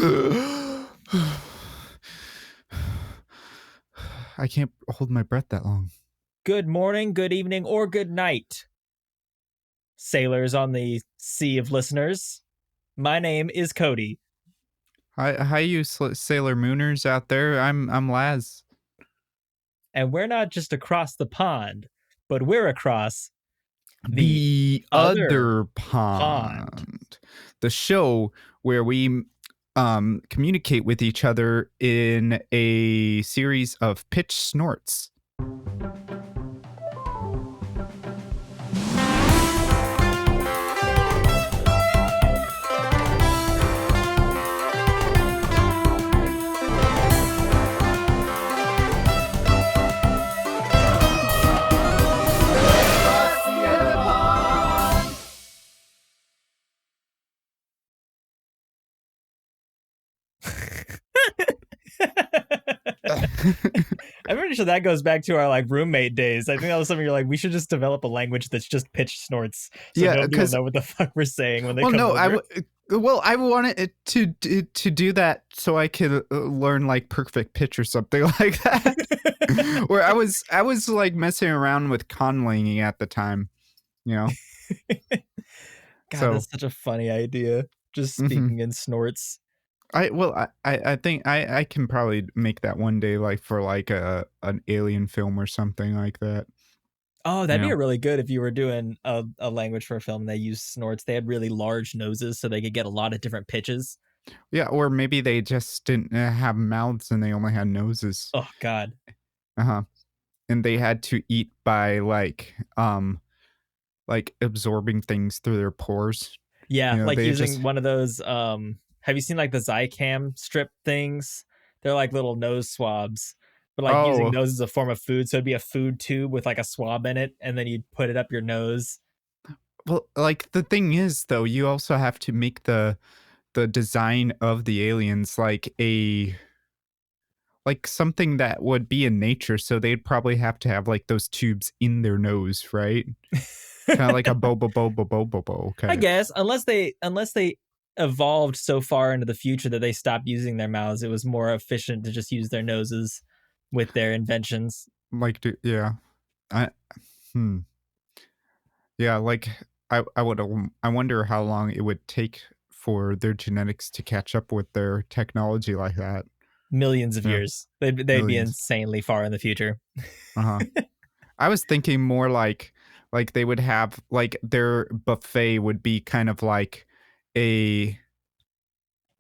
I can't hold my breath that long. Good morning, good evening, or good night, sailors on the sea of listeners. My name is Cody. Hi, you Sailor Mooners out there. I'm Laz. And we're not just across the pond, but we're across the The other other pond. pond, the show where we communicate with each other in a series of pitch snorts. I'm pretty sure that goes back to our roommate days. I think that was something you're like, we should just develop a language that's just pitch snorts, so Yeah, nobody will because know what the fuck we're saying when they come no, over. I wanted it to do that so I could learn like perfect pitch or something like that. Where I was like messing around with conlanging at the time, you know. God, that's such a funny idea. Just speaking in snorts. I think I can probably make that one day, like for like an alien film or something like that. Oh, that'd be really good if you were doing a language for a film and they used snorts. They had really large noses so they could get a lot of different pitches. Yeah, or maybe they just didn't have mouths and they only had noses. Oh God. And they had to eat by like absorbing things through their pores. Yeah, You know, like they using just one of those have you seen like the Zycam strip things? They're like little nose swabs. But like using those as a form of food. So it'd be a food tube with like a swab in it, and then you'd put it up your nose. Well, like the thing is though, you also have to make the design of the aliens like something that would be in nature, so they'd probably have to have like those tubes in their nose, right? Kind of like a bo. I guess unless they evolved so far into the future that they stopped using their mouths, it was more efficient to just use their noses with their inventions. Like, yeah, yeah, like I wonder how long it would take for their genetics to catch up with their technology like that. Millions of years. They'd be Millions. insanely far in the future. I was thinking more like they would have like their buffet would be kind of like a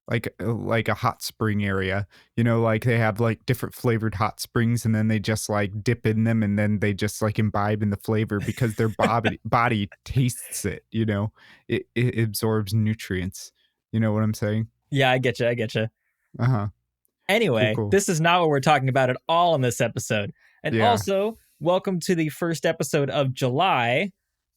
like a hot spring area, you know, like they have like different flavored hot springs and then they just like dip in them and then they just like imbibe in the flavor because their body tastes it, you know, it absorbs nutrients. You know what I'm saying? Yeah, I get you. Uh-huh. Anyway, Cool. This is not what we're talking about at all in this episode. And also, welcome to the first episode of July.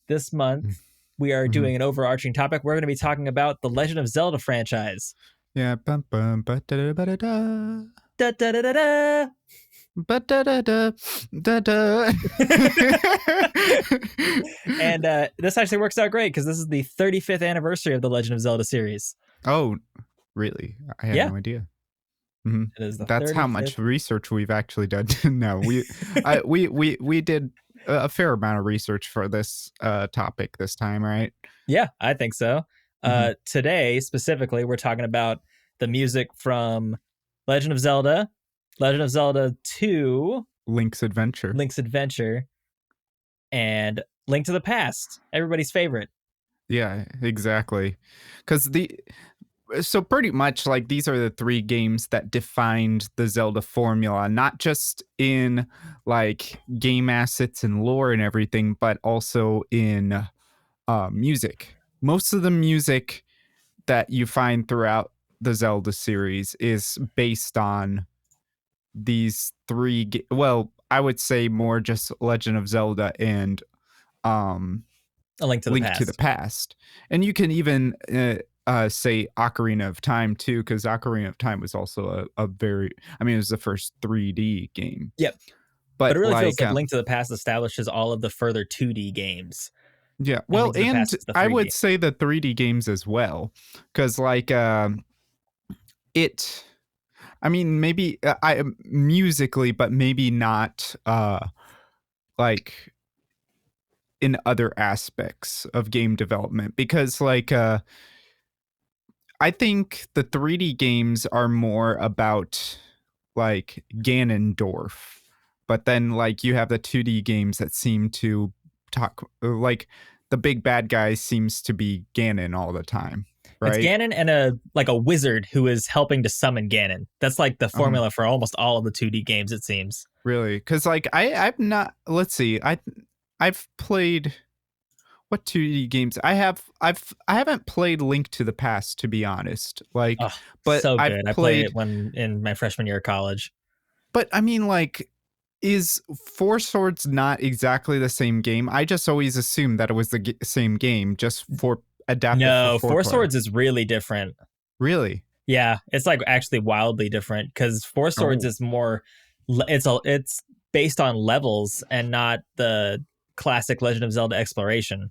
This month, we are doing an overarching topic. We're going to be talking about the Legend of Zelda franchise. Yeah. Bum, bum, ba, da, da, da, da. Da, da, da, da, da. Ba, da, da, da, da, da. And this actually works out great because this is the 35th anniversary of the Legend of Zelda series. Oh, really? I had no idea. That's 35th. how much research we've actually done. No, we did a fair amount of research for this topic this time, right? Yeah, I think so. Today, specifically, we're talking about the music from Legend of Zelda, Legend of Zelda II, Link's Adventure, and Link to the Past, everybody's favorite. Yeah, exactly. So pretty much like these are the three games that defined the Zelda formula, not just in like game assets and lore and everything, but also in music. Most of the music that you find throughout the Zelda series is based on these three well, I would say more just Legend of Zelda and A Link to the Past. And you can even say Ocarina of Time too, because Ocarina of Time was also a very, I mean, it was the first 3D game. Yep. But it really feels like Link to the Past establishes all of the further 2D games. Yeah, well, and I would say the 3D games as well, because like it I mean, maybe I musically, but maybe not like in other aspects of game development because I think the 3D games are more about like Ganondorf, but then like you have the 2D games that seem to talk like the big bad guy seems to be Ganon all the time, It's right? Ganon and a wizard who is helping to summon Ganon. That's like the Um, formula for almost all of the 2D games, it seems. really, because like I've not. Let's see, I've played what 2D games I haven't played Link to the Past to be honest. Like, Oh, but so I've good. I played it played. when in my freshman year of college. But I mean, like, is Four Swords not exactly the same game? I just always assumed that it was the same game, just for adapted for No, four Four player. Swords is really different. Really? Yeah, it's like actually wildly different because Four Swords Oh, is more. It's based on levels and not the classic Legend of Zelda exploration.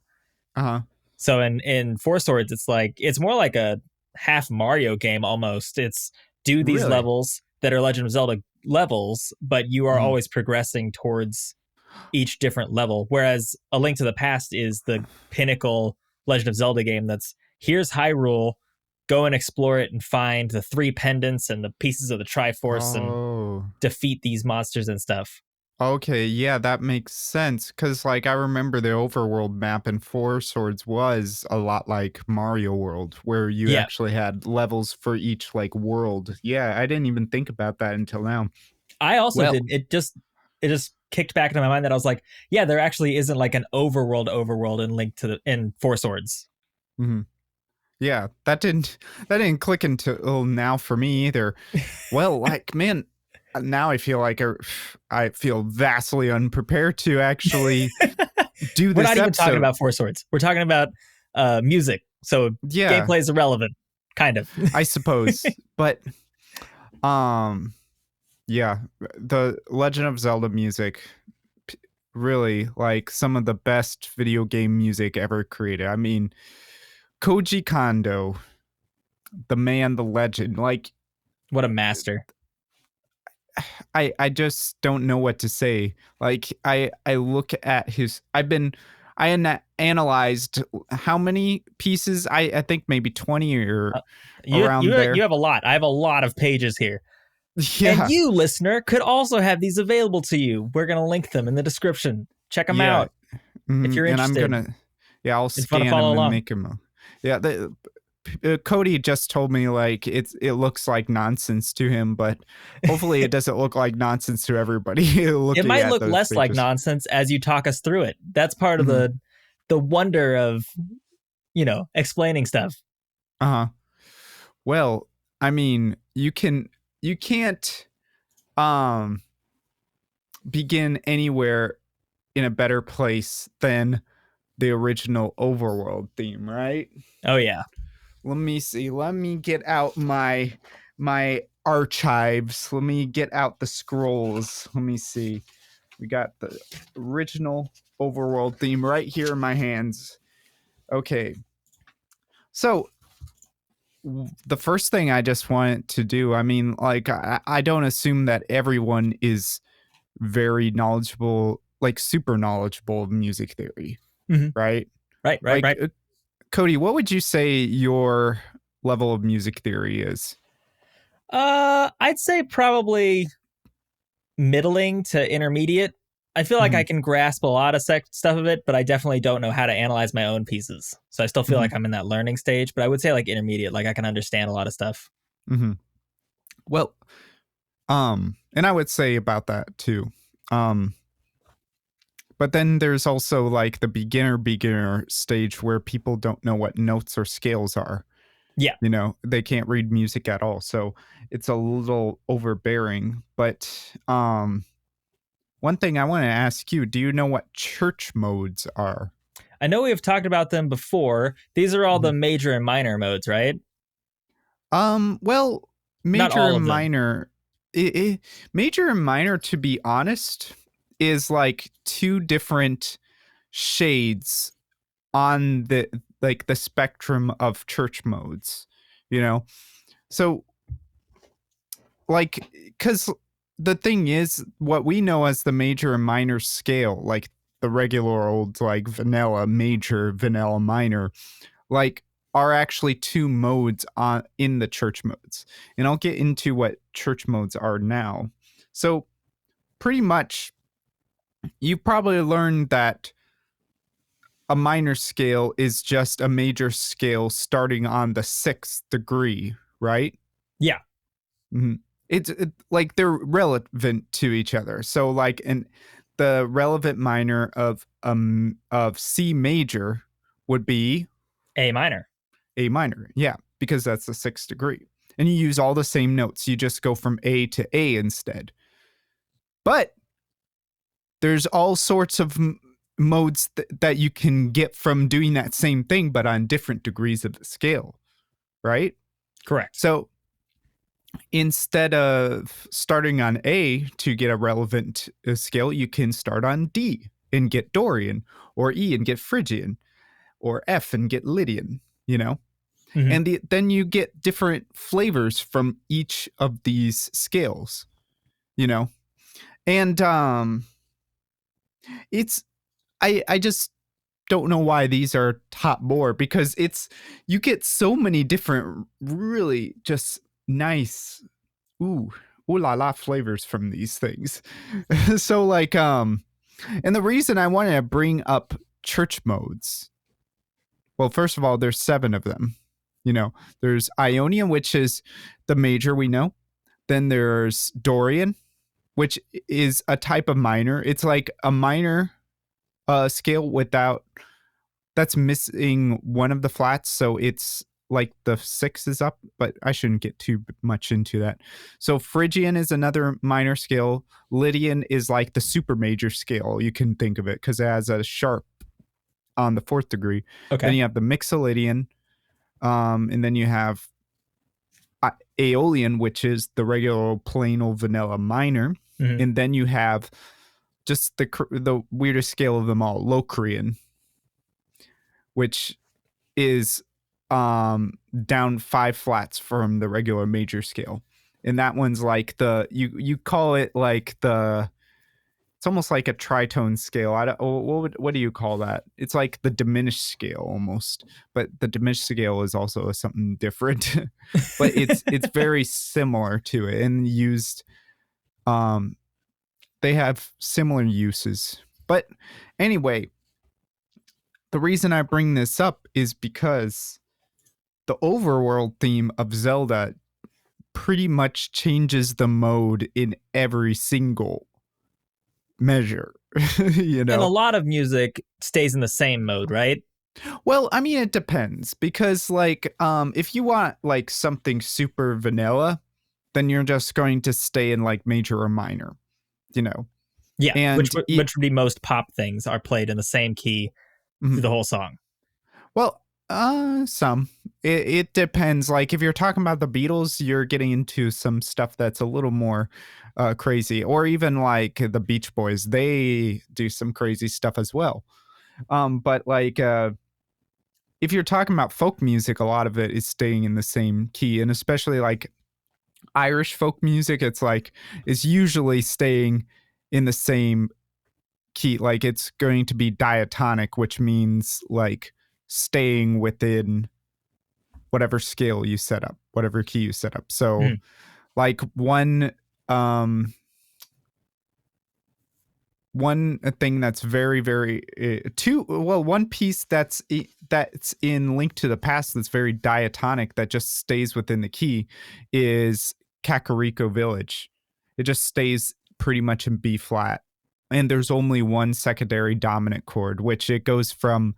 uh huh. So in Four Swords, it's like it's more like a half Mario game almost. It's do these Really? levels that are Legend of Zelda levels, but you are Mhm. always progressing towards each different level. Whereas A Link to the Past is the pinnacle Legend of Zelda game that's here's Hyrule, go and explore it and find the three pendants and the pieces of the Triforce and Oh. defeat these monsters and stuff. Okay, yeah, that makes sense. Cause like I remember the overworld map in Four Swords was a lot like Mario World, where you Yeah. actually had levels for each like world. Yeah, I didn't even think about that until now. I also Well, did it just kicked back into my mind that I was like, yeah, there actually isn't like an overworld in Link to the in Four Swords. mhm. Yeah, that didn't click until now for me either. Well, like man, now I feel like I feel vastly unprepared to actually do We're this not even talking episode. about Four Swords. We're talking about music. So Yeah, gameplay is irrelevant, kind of. I suppose. But um yeah, the Legend of Zelda music really like some of the best video game music ever created. I mean, Koji Kondo, the man, the legend. Like What a master. I just don't know what to say. Like I look at his analyzed how many pieces I think maybe 20 or Uh, around you there. have a lot. I have a lot of pages here. And Yeah. you, listener, could also have these available to you. We're going to link them in the description. Check them Yeah. out if you're And I'm interested. gonna yeah, I'll It's fun to scan follow them and along. make them. Yeah, Cody just told me like it looks like nonsense to him, but hopefully it doesn't look like nonsense to everybody It looking might at look those less like pages. nonsense as you talk us through it. That's part of Hmm. the wonder of, explaining stuff. Uh-huh. Well, I mean, you can't um begin anywhere in a better place than the original overworld theme, right? Oh yeah. Let me see. Let me get out my archives. Let me get out the scrolls. Let me see. We got the original overworld theme right here in my hands. Okay. So the first thing I just want to do, I mean, like I don't assume that everyone is very knowledgeable, like super knowledgeable of music theory, Hmm. right? Right, right, Like right. Cody, what would you say your level of music theory is? I'd say probably middling to intermediate. I feel like Mm-hmm. I can grasp a lot of stuff of it, but I definitely don't know how to analyze my own pieces. So I still feel Mm-hmm. like I'm in that learning stage, but I would say like intermediate, like I can understand a lot of stuff. Mm-hmm. Well, and I would say about that too. Um, but then there's also like the beginner stage where people don't know what notes or scales are. Yeah. You know, they can't read music at all. So it's a little overbearing. But one thing I want to ask you, do you know what church modes are? I know we have talked about them before. These are all the Mhm. major and minor modes, right? Well, Not major all and of them. minor, major and minor, to be honest, is like two different shades on the spectrum of church modes, you know? So like, because the thing is, what we know as the major and minor scale, like the regular old, like vanilla major, vanilla minor, like are actually two modes on in the church modes. And I'll get into what church modes are now. So pretty much you probably learned that a minor scale is just a major scale starting on the 6th degree, right? Yeah. Mm-hmm. Like they're relevant to each other. So like the relevant minor of C major would be A minor. A minor. Yeah, because that's the 6th degree. And you use all the same notes. You just go from A to A instead. But there's all sorts of modes that you can get from doing that same thing, but on different degrees of the scale, right? Correct. So instead of starting on A to get a relevant scale, you can start on D and get Dorian, or E and get Phrygian, or F and get Lydian, you know? Mm-hmm. And then you get different flavors from each of these scales, you know? And it's I just don't know why these are top more, because it's you get so many different really just nice ooh la la flavors from these things. So like and the reason I wanted to bring up church modes, well, first of all, there's 7 of them. You know, there's Ionian, which is the major we know. Then there's Dorian, which is a type of minor. It's like a minor scale without that's missing one of the flats, so it's like the 6 is up, but I shouldn't get too much into that. So Phrygian is another minor scale. Lydian is like the super major scale, you can think of it, because it has a sharp on the 4th degree. Okay. Then you have the Mixolydian, and then you have Aeolian, which is the regular plain old vanilla minor. Mm-hmm. And then you have just the weirdest scale of them all, Locrian, which is down 5 flats from the regular major scale. And that one's like you call it like it's almost like a tritone scale. I don't what do you call that? It's like the diminished scale almost, but the diminished scale is also something different. But it's very similar to it and used they have similar uses. But anyway, the reason I bring this up is because the overworld theme of Zelda pretty much changes the mode in every single measure, you And a know? lot of music stays in the same mode, right? Well, I mean, it depends, because like if you want like something super vanilla, then you're just going to stay in like major or minor, you know? Yeah, And which would be most pop things are played in the same key through the whole song. Well, some. It depends. Like if you're talking about the Beatles, you're getting into some stuff that's a little more crazy, or even like the Beach Boys. They do some crazy stuff as well. But like if you're talking about folk music, a lot of it is staying in the same key, and especially like Irish folk music, it's usually staying in the same key. Like it's going to be diatonic, which means like staying within whatever scale you set up, whatever key you set up. So Mm-hmm. like one thing that's very very one piece that's in Link to the Past that's very diatonic that just stays within the key is Kakariko Village. It just stays pretty much in B flat, and there's only one secondary dominant chord, which it goes from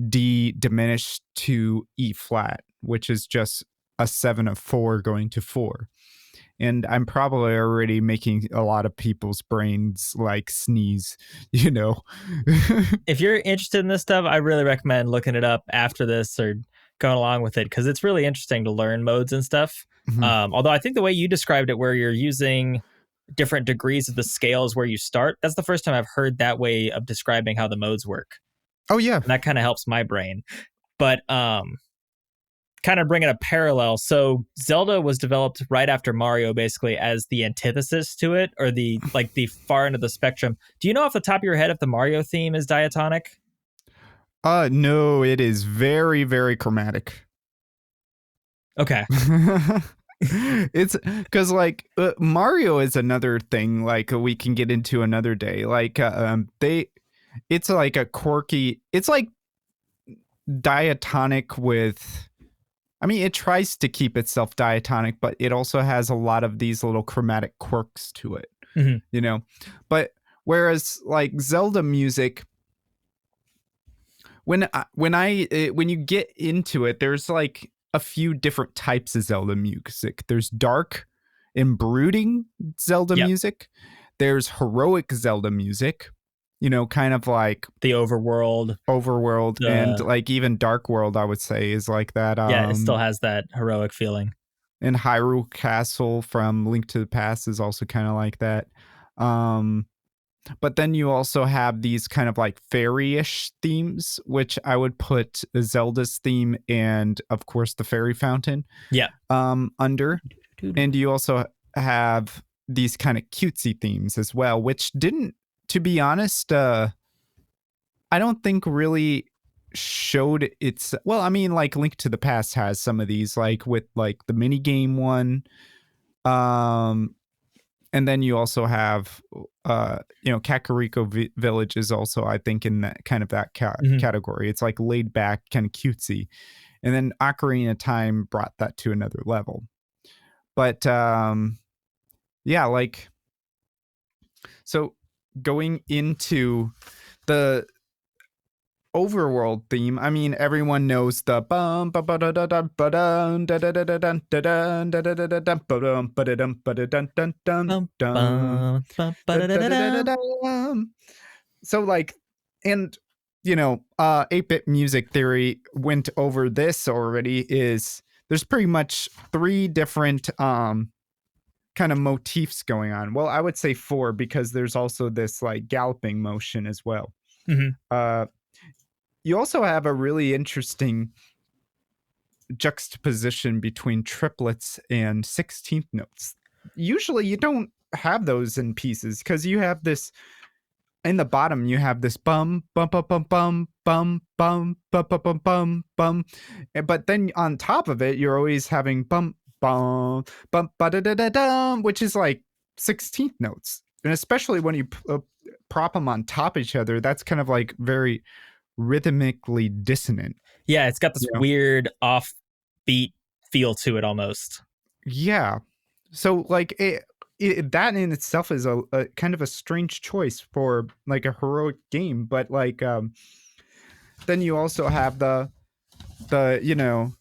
D diminished to E flat, which is just a 7 of 4 going to 4. And I'm probably already making a lot of people's brains like sneeze, you know. If you're interested in this stuff, I really recommend looking it up after this or going along with it, because it's really interesting to learn modes and stuff. Mhm. Although I think the way you described it, where you're using different degrees of the scales where you start, that's the first time I've heard that way of describing how the modes work. Oh yeah. And that kind of helps my brain. But kind of bring in a parallel. So Zelda was developed right after Mario, basically as the antithesis to it, or the far end of the spectrum. Do you know off the top of your head if the Mario theme is diatonic? No, it is very, very chromatic. Okay. It's because like Mario is another thing like we can get into another day. Like it's like a quirky. It's like diatonic with. I mean, it tries to keep itself diatonic, but it also has a lot of these little chromatic quirks to it. Mm-hmm. You know, but whereas like Zelda music, when you get into it, there's like a few different types of Zelda music. There's dark and brooding Zelda Yep. music. There's heroic Zelda music, you know, kind of like The overworld. overworld and like even dark world, I would say, is like that. Yeah, it still has that heroic feeling. And Hyrule Castle from Link to the Past is also kind of like that. But then you also have these kind of like fairy-ish themes, which I would put Zelda's theme and of course the fairy fountain Yeah. Under. And you also have these kind of cutesy themes as well, which didn't, to be honest, I don't think really showed its, well, I mean, like Link to the Past has some of these, like with like the mini game one. And then you also have, you know, Kakariko Village is also, I think, in that kind of that category. It's like laid back, kind of cutesy. And then Ocarina of Time brought that to another level. But yeah, like, so going into the overworld theme, I mean, everyone knows the bum ba ba da da da ba dun da da da da dun da dun da da da da dun ba dum ba da dum ba da dun dun dun dun da da da da da. So like, and you know, 8-bit music theory went over this already. Is there's pretty much 3 different kind of motifs going on. Well, I would say 4 because there's also this like galloping motion as well. Mm-hmm. You also have a really interesting juxtaposition between triplets and 16th notes. Usually you don't have those in pieces because you have this in the bottom you have this bum bum bum bum bum bum bum bum bum bum bum bum, but then on top of it you're always having bum bum bum ba da da da dum, which is like 16th notes, and especially when you prop them on top of each other, that's kind of like very rhythmically dissonant. Yeah, it's got this weird offbeat feel to it almost. Yeah. So like that in itself is a kind of a strange choice for like a heroic game, but like then you also have the you know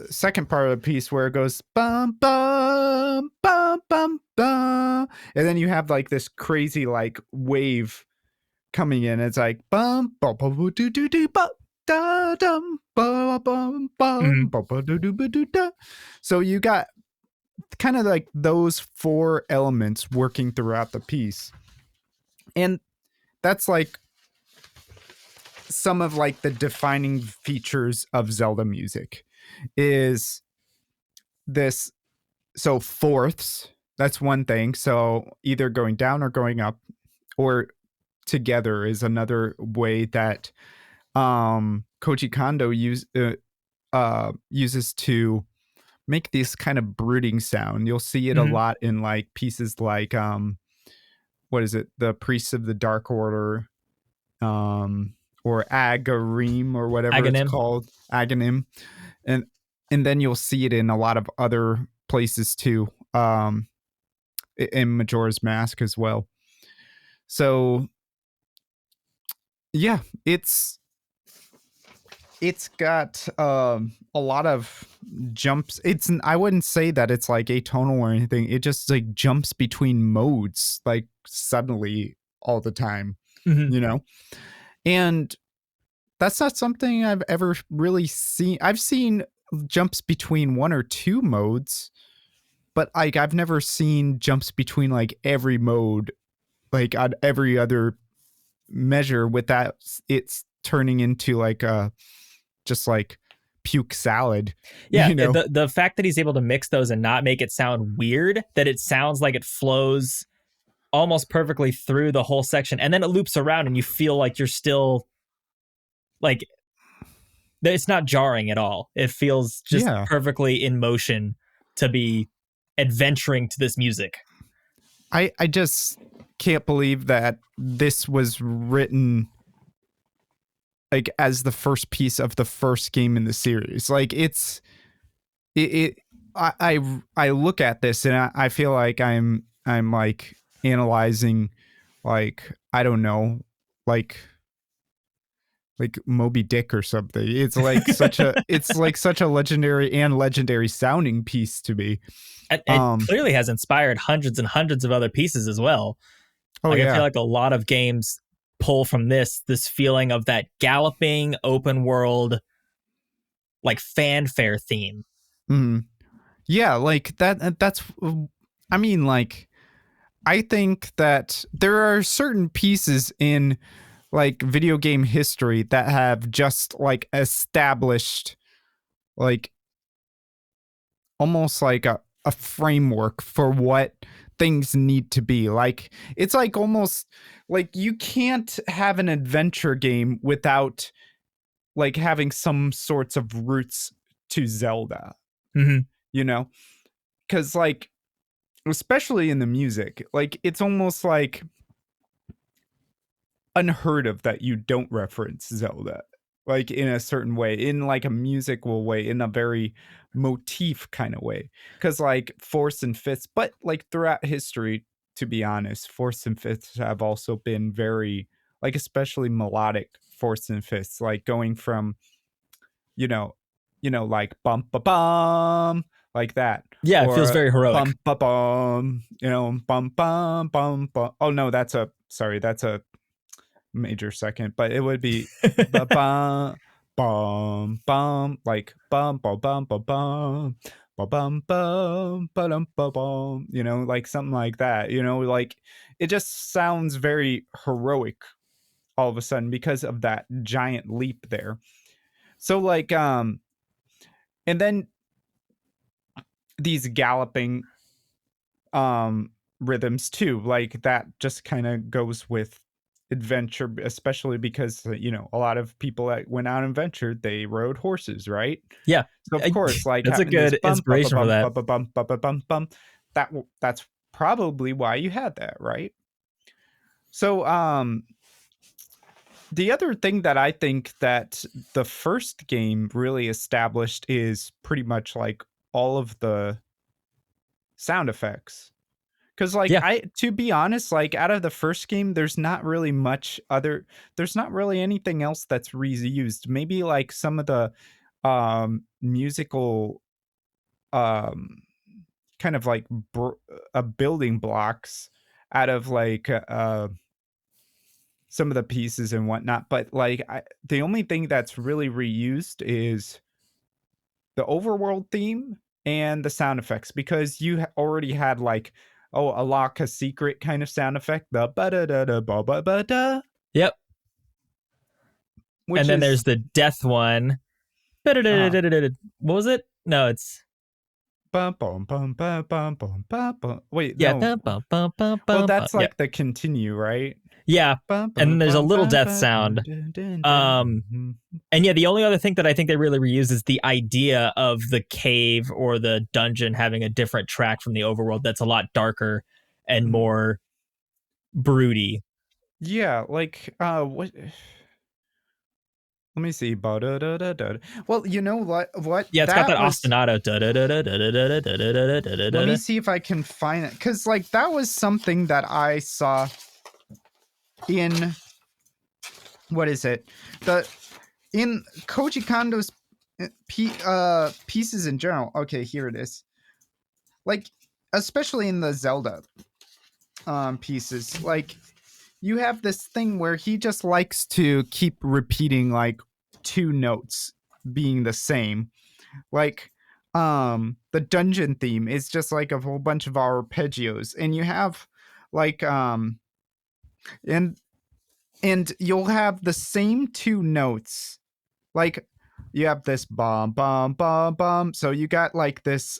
second part of the piece where it goes bum bum bum bum bum, and then you have like this crazy like wave coming in. It's like bum bum bum do do do bum da dum bum bum bum bum do do do da. So you got kind of like those 4 elements working throughout the piece, and that's like some of like the defining features of Zelda music is this. So fourths, that's one thing, so either going down or going up or together is another way that Koji Kondo uses to make this kind of brooding sound. You'll see it a lot in like pieces like what is it, the Priests of the Dark Order, or Agarim or whatever it's called, Aghanim, and then you'll see it in a lot of other places too, in Majora's Mask as well. So yeah, it's got a lot of jumps. I wouldn't say that it's like atonal or anything. It just like jumps between modes like suddenly all the time, you know? And that's not something I've ever really seen. I've seen jumps between 1 or 2 modes, but like I've never seen jumps between like every mode, like on every other measure, with that it's turning into like a just like puke salad, Yeah, you know? the fact that he's able to mix those and not make it sound weird, that it sounds like it flows almost perfectly through the whole section, and then it loops around and you feel like you're still like it's not jarring at all. It feels just Yeah. perfectly in motion to be adventuring to this music. I just can't believe that this was written like as the first piece of the first game in the series. Like it I look at this and I feel like I'm like analyzing like I don't know like Moby Dick or something. It's like such a legendary sounding piece to me. It clearly has inspired hundreds and hundreds of other pieces as well. Oh Like I feel yeah. like a lot of games pull from this feeling of that galloping open world like fanfare theme. Mm. Yeah, like that's I mean like I think that there are certain pieces in like video game history that have just like established like almost like a framework for what things need to be. Like it's like almost like you can't have an adventure game without like having some sorts of roots to Zelda, Mm-hmm. you know? Cuz like especially in the music, like it's almost like unheard of that you don't reference Zelda like in a certain way, in like a musical way, in a very motif kind of way. Cause like fourths and fifths, but like throughout history, to be honest, fourths and fifths have also been very like especially melodic fourths and fifths, like going from, you know, like bum ba bum, like that. Yeah, it feels Or very heroic. bum ba bum, bum bum bum bum. Oh no, that's a sorry, that's a major second, but it would be ba bum bum bum like bum bum bum bum bum bum bum bum ba-dum, ba-bum, like something like that, like it just sounds very heroic all of a sudden because of that giant leap there. So like and then these galloping rhythms too, like that just kind of goes with adventure, especially because a lot of people that went out and ventured, they rode horses, right? Yeah, So of course like that's a having this good bump bump inspiration for bump that. bump bump bump bump bump bump, that's probably why you had that, right? So the other thing that I think that the first game really established is pretty much like all of the sound effects. Cause like Yeah, to be honest, like out of the first game, there's not really anything else that's reused. Maybe like some of the musical um kind of like building blocks out of like some of the pieces and whatnot. But like the only thing that's really reused is the overworld theme and the sound effects because you already had like a lock a secret kind of sound effect, the ba da da da ba ba ba da, yep. And which then there's is the death one. uh What was it? No, it's bum bum bum bum bum bum bum bum. Wait, yeah. no. Well, that's Yeah, like the continue, right? yeah. Bum And then bum there's a bum little bum death ba dun sound. dun dun Um, dun. and yeah, the only other thing that I think they really reuse is the idea of the cave or the dungeon having a different track from the overworld that's a lot darker and more broody. Yeah, like what let me see. Ba-da-da-da-da. Well, you know what? Yeah, it's got That that was ostinato. let me see if I can find it cuz like that was something that I saw in what is it? The in Koji Kondo's pieces in general. Okay, here it is. Like especially in the Zelda pieces, like you have this thing where he just likes to keep repeating like two notes being the same. Like the dungeon theme is just like a whole bunch of arpeggios and you have like and you'll have the same two notes like you have this bum bum bum bum. So you got like this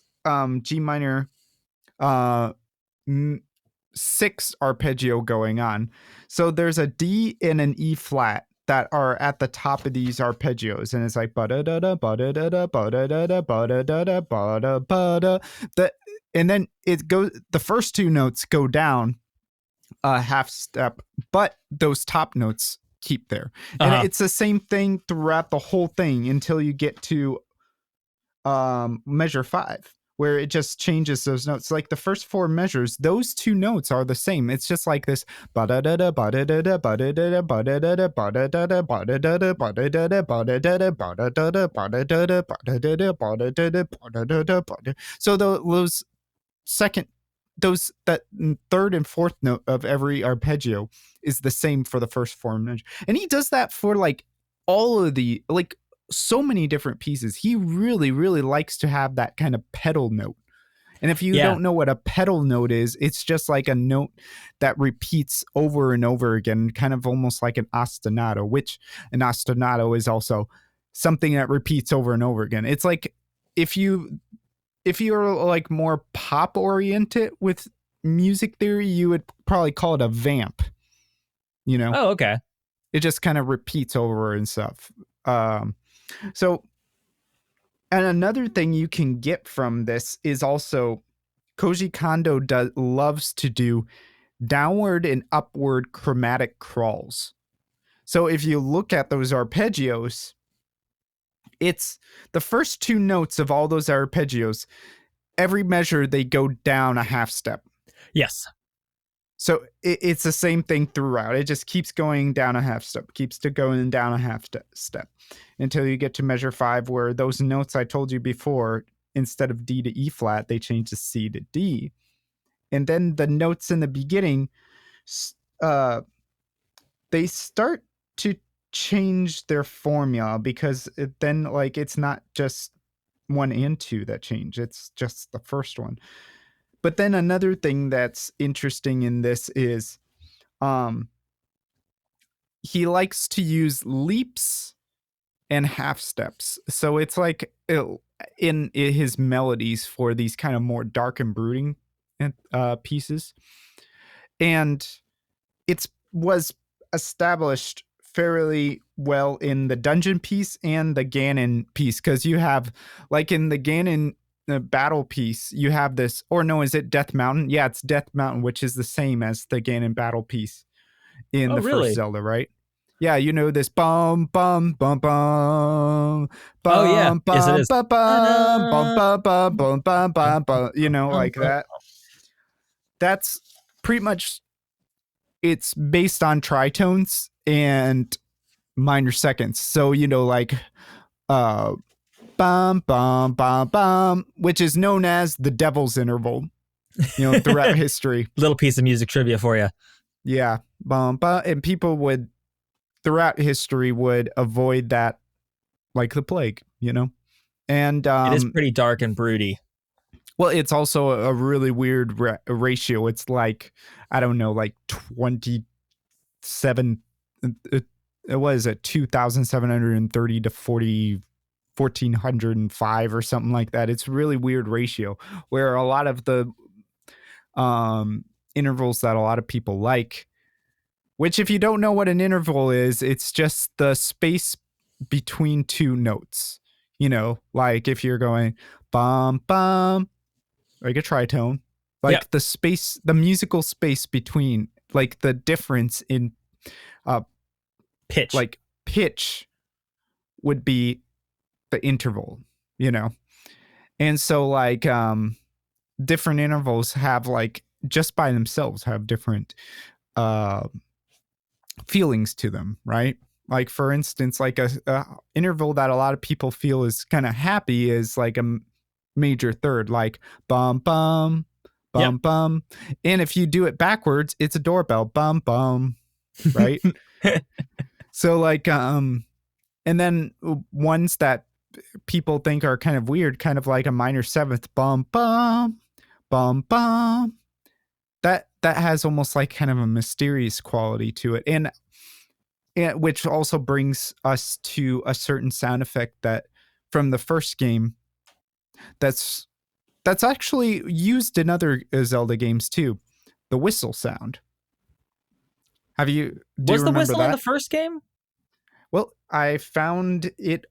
G minor uh 6 arpeggio going on. So there's a D and an E flat that are at the top of these arpeggios, and it's like ba da da da ba da da da ba da da da ba da da da ba da ba da. The and then it goes. The first two notes go down a half step, but those top notes keep there, and Uh-huh. it's the same thing throughout the whole thing until you get to measure 5, where it just changes those notes. Like the first 4 measures, those 2 notes are the same. It's just like this ba da da da ba da da da ba da da da ba da da da ba da da da ba da da da ba da da da ba da da da ba da da da ba da da da ba da da da ba da da da ba da da da ba da. So those second those that third and fourth note of every arpeggio is the same for the first 4 measures. And he does that for like all of the like so many different pieces. He really, really likes to have that kind of pedal note. And if you Yeah. don't know what a pedal note is, it's just like a note that repeats over and over again, kind of almost like an ostinato, which an ostinato is also something that repeats over and over again. It's like if you're like more pop oriented with music theory, you would probably call it a vamp. You know, Oh, okay. it just kind of repeats over and stuff. So, and another thing you can get from this is also Koji Kondo loves to do downward and upward chromatic crawls. So if you look at those arpeggios, it's the first 2 notes of all those arpeggios. Every measure they go down a half step. Yes. So it's the same thing throughout. It just keeps going down a half step, keeps to going down a half step until you get to measure 5, where those notes I told you before, instead of D to E flat, they change to C to D. And then the notes in the beginning, uh, they start to change their formula because then like it's not just 1 and 2 that change. It's just the first one. But then another thing that's interesting in this is um he likes to use leaps and half steps. So it's like in his melodies for these kind of more dark and brooding pieces. And it was established fairly well in the dungeon piece and the Ganon piece, because you have like in the Ganon battle piece, you have this, or no, is it Death Mountain? Yeah, it's Death Mountain, which is the same as the Ganon battle piece in Oh, the first really? Zelda, right? Yeah, you know this bum bum bum bum Oh, yeah. bum Yes, it bum is. bum bum bum Ta-da! bum bum bum bum Bum, bum bum, bum, you know, bum, like bum. that. That's pretty much, it's based on tritones and minor seconds. So, you know, like uh bum bum bum bum, which is known as the devil's interval, you know, throughout history. Little piece of music trivia for you. Yeah. Bum bum, and people would throughout history would avoid that like the plague, you know? And It is pretty dark and broody. well, it's also a really weird ratio. It's like, I don't know, like 27, it was at 2,730 to 1,405 or something like that. It's a really weird ratio where a lot of the intervals that a lot of people like, which if you don't know what an interval is, it's just the space between 2 notes. You know, like if you're going bum bum, like a tritone, Yep. like the space, the musical space between, like the difference in uh Pitch. like pitch would be the interval, you know. And so like different intervals have like just by themselves have different uh feelings to them, right? Like for instance, like a interval that a lot of people feel is kind of happy is like a major third, like bum bum Yep. bum bum. And if you do it backwards, it's a doorbell, bum bum, right? So like and then ones that people think are kind of weird, kind of like a minor seventh, bum bum bum bum. That has almost like kind of a mysterious quality to it. And and which also brings us to a certain sound effect that from the first game that's actually used in other Zelda games too, the whistle sound. Do you Was the remember whistle in the that? first game? Well, I found it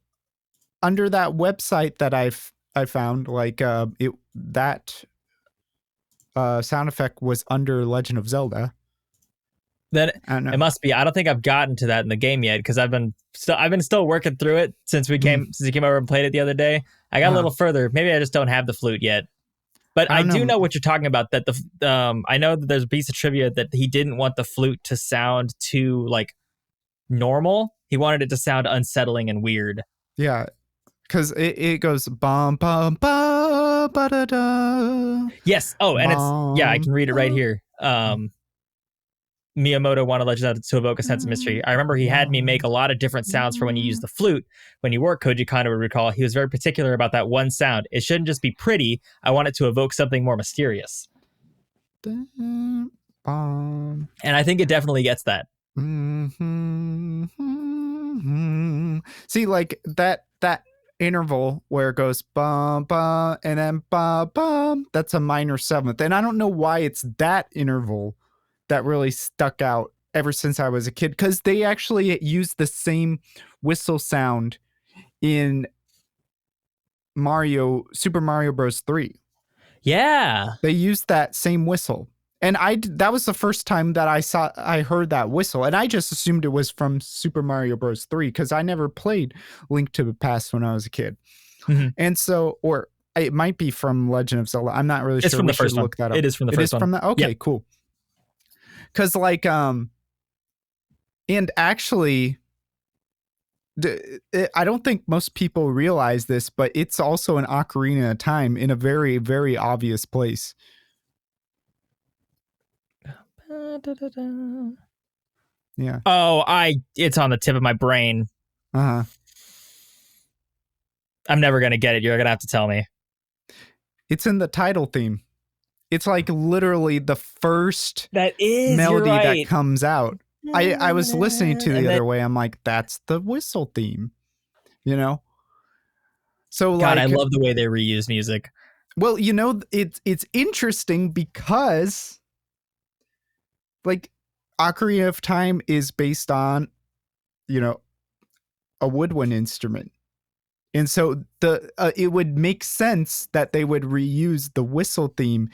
under that website that I found, like it that sound effect was under Legend of Zelda. Then I don't it know. must be. I don't think I've gotten to that in the game yet because I've been still working through it Mm, since we came over and played it the other day. I got a uh, little further. Maybe I just don't have the flute yet. But I I don't do know. know what you're talking about. That I know that there's a piece of trivia that he didn't want the flute to sound too like normal. He wanted it to sound unsettling and weird. Yeah, because it goes bum bum ba ba da da Yes. Oh, and it's yeah. I bum. can read it right Ba, here. Miyamoto wanted Legend to evoke a sense of mystery. I remember he had me make a lot of different sounds for when you use the flute. When you work, Koji Kondo would recall, he was very particular about that one sound. It shouldn't just be pretty. I want it to evoke something more mysterious. bum. And I think it definitely gets that. See, like that interval where it goes bum bum and then bum bum. That's a minor seventh, and I don't know why it's that interval that really stuck out ever since I was a kid, because they actually used the same whistle sound in Super Mario Bros. 3. Yeah. They used that same whistle. And that was the first time that I heard that whistle, and I just assumed it was from Super Mario Bros. 3 because I never played Link to the Past when I was a kid. Mm-hmm. And so, or it might be from Legend of Zelda. I'm not really It's sure. from We the should first one. look that up. It is from the It first is one. from that. Okay, Yep. cool. Because and actually, I don't think most people realize this, but it's also an Ocarina of Time in a very, very obvious place. Yeah. Oh, it's on the tip of my brain. Uh huh. I'm never going to get it. You're going to have to tell me. It's in the title theme. It's like literally the first That is, you're melody that right. comes out. I was listening to the other way. I'm like, that's the whistle theme, you know? So God, I like, love the way they reuse music. well, it's interesting because like Ocarina of Time is based on, you know, a woodwind instrument. And so it would make sense that they would reuse the whistle theme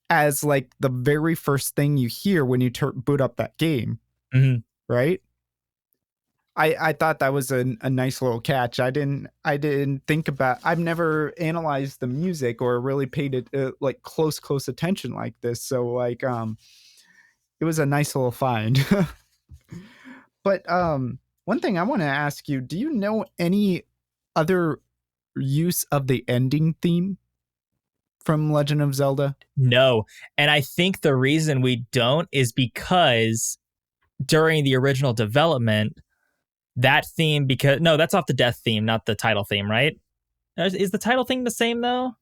as like the very first thing you hear when you boot up that game, Mm-hmm. right? I thought that was a nice little catch. I didn't think about. I've never analyzed the music or really paid it like close attention like this. So like it was a nice little find. But one thing I want to ask you: do you know any other use of the ending theme from Legend of Zelda? No. And I think the reason we don't is because during the original development, that theme, because no, that's off the death theme, not the title theme, right? Is the title theme the same though?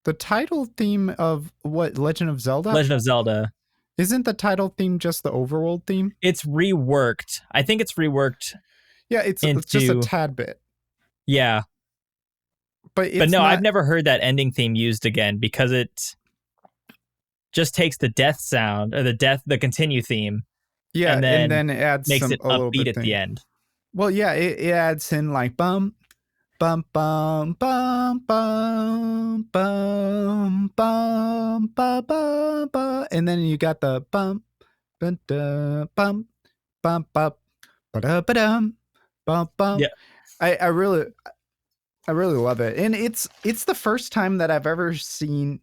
The title theme of what, Legend of Zelda? Legend of Zelda. Isn't the title theme just the overworld theme? It's reworked. I think it's reworked Yeah, it's just a into tad bit. yeah. But But it's no, not. I've never heard that ending theme used again because it just takes the death sound or the continue theme, Yeah, and and then then it adds makes it a little upbeat bit at the thing. end. Well, yeah, it adds in like bum bum bum bum bum bum bum ba ba ba, and then you got the bum bum bum bum bum ba da ba dum bum bum. Yeah. I really love it, and it's the first time that I've ever seen.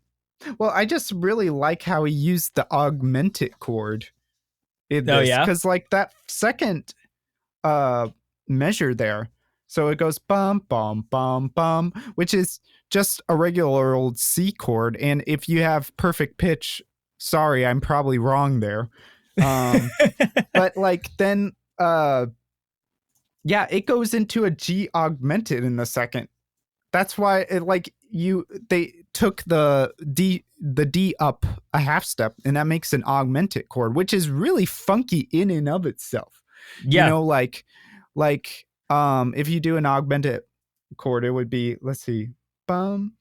Well, I just really like how he used the augmented chord in Oh this, yeah. because like that second uh measure there, so it goes bum bum bum bum, which is just a regular old C chord, and if you have perfect pitch, sorry, I'm probably wrong there. But like then yeah, it goes into a G augmented in the second. That's why it like they took the D up a half step, and that makes an augmented chord, which is really funky in and of itself. You Yeah. know, if you do an augmented chord, it would be, let's see, bum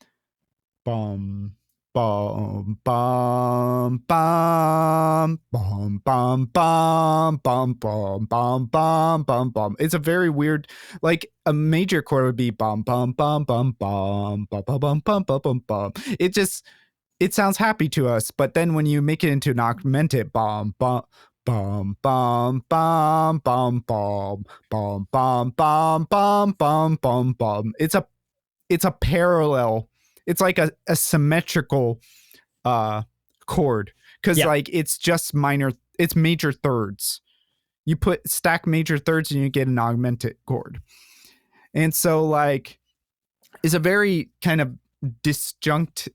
bum bum bum bum bum bum bum bum bum bum bum bum bum. It's a very weird, like a major chord would be bum bum bum bum bum bum bum bum bum bum bum bum. It sounds happy to us, but then when you make it into an augmented bum bum bum bum bum bum bum bum bum bum bum bum bum bum, it's a parallel, it's like a symmetrical uh chord, because Yeah. like it's major thirds. You put stack major thirds and you get an augmented chord. And so like it's a very kind of disjunct,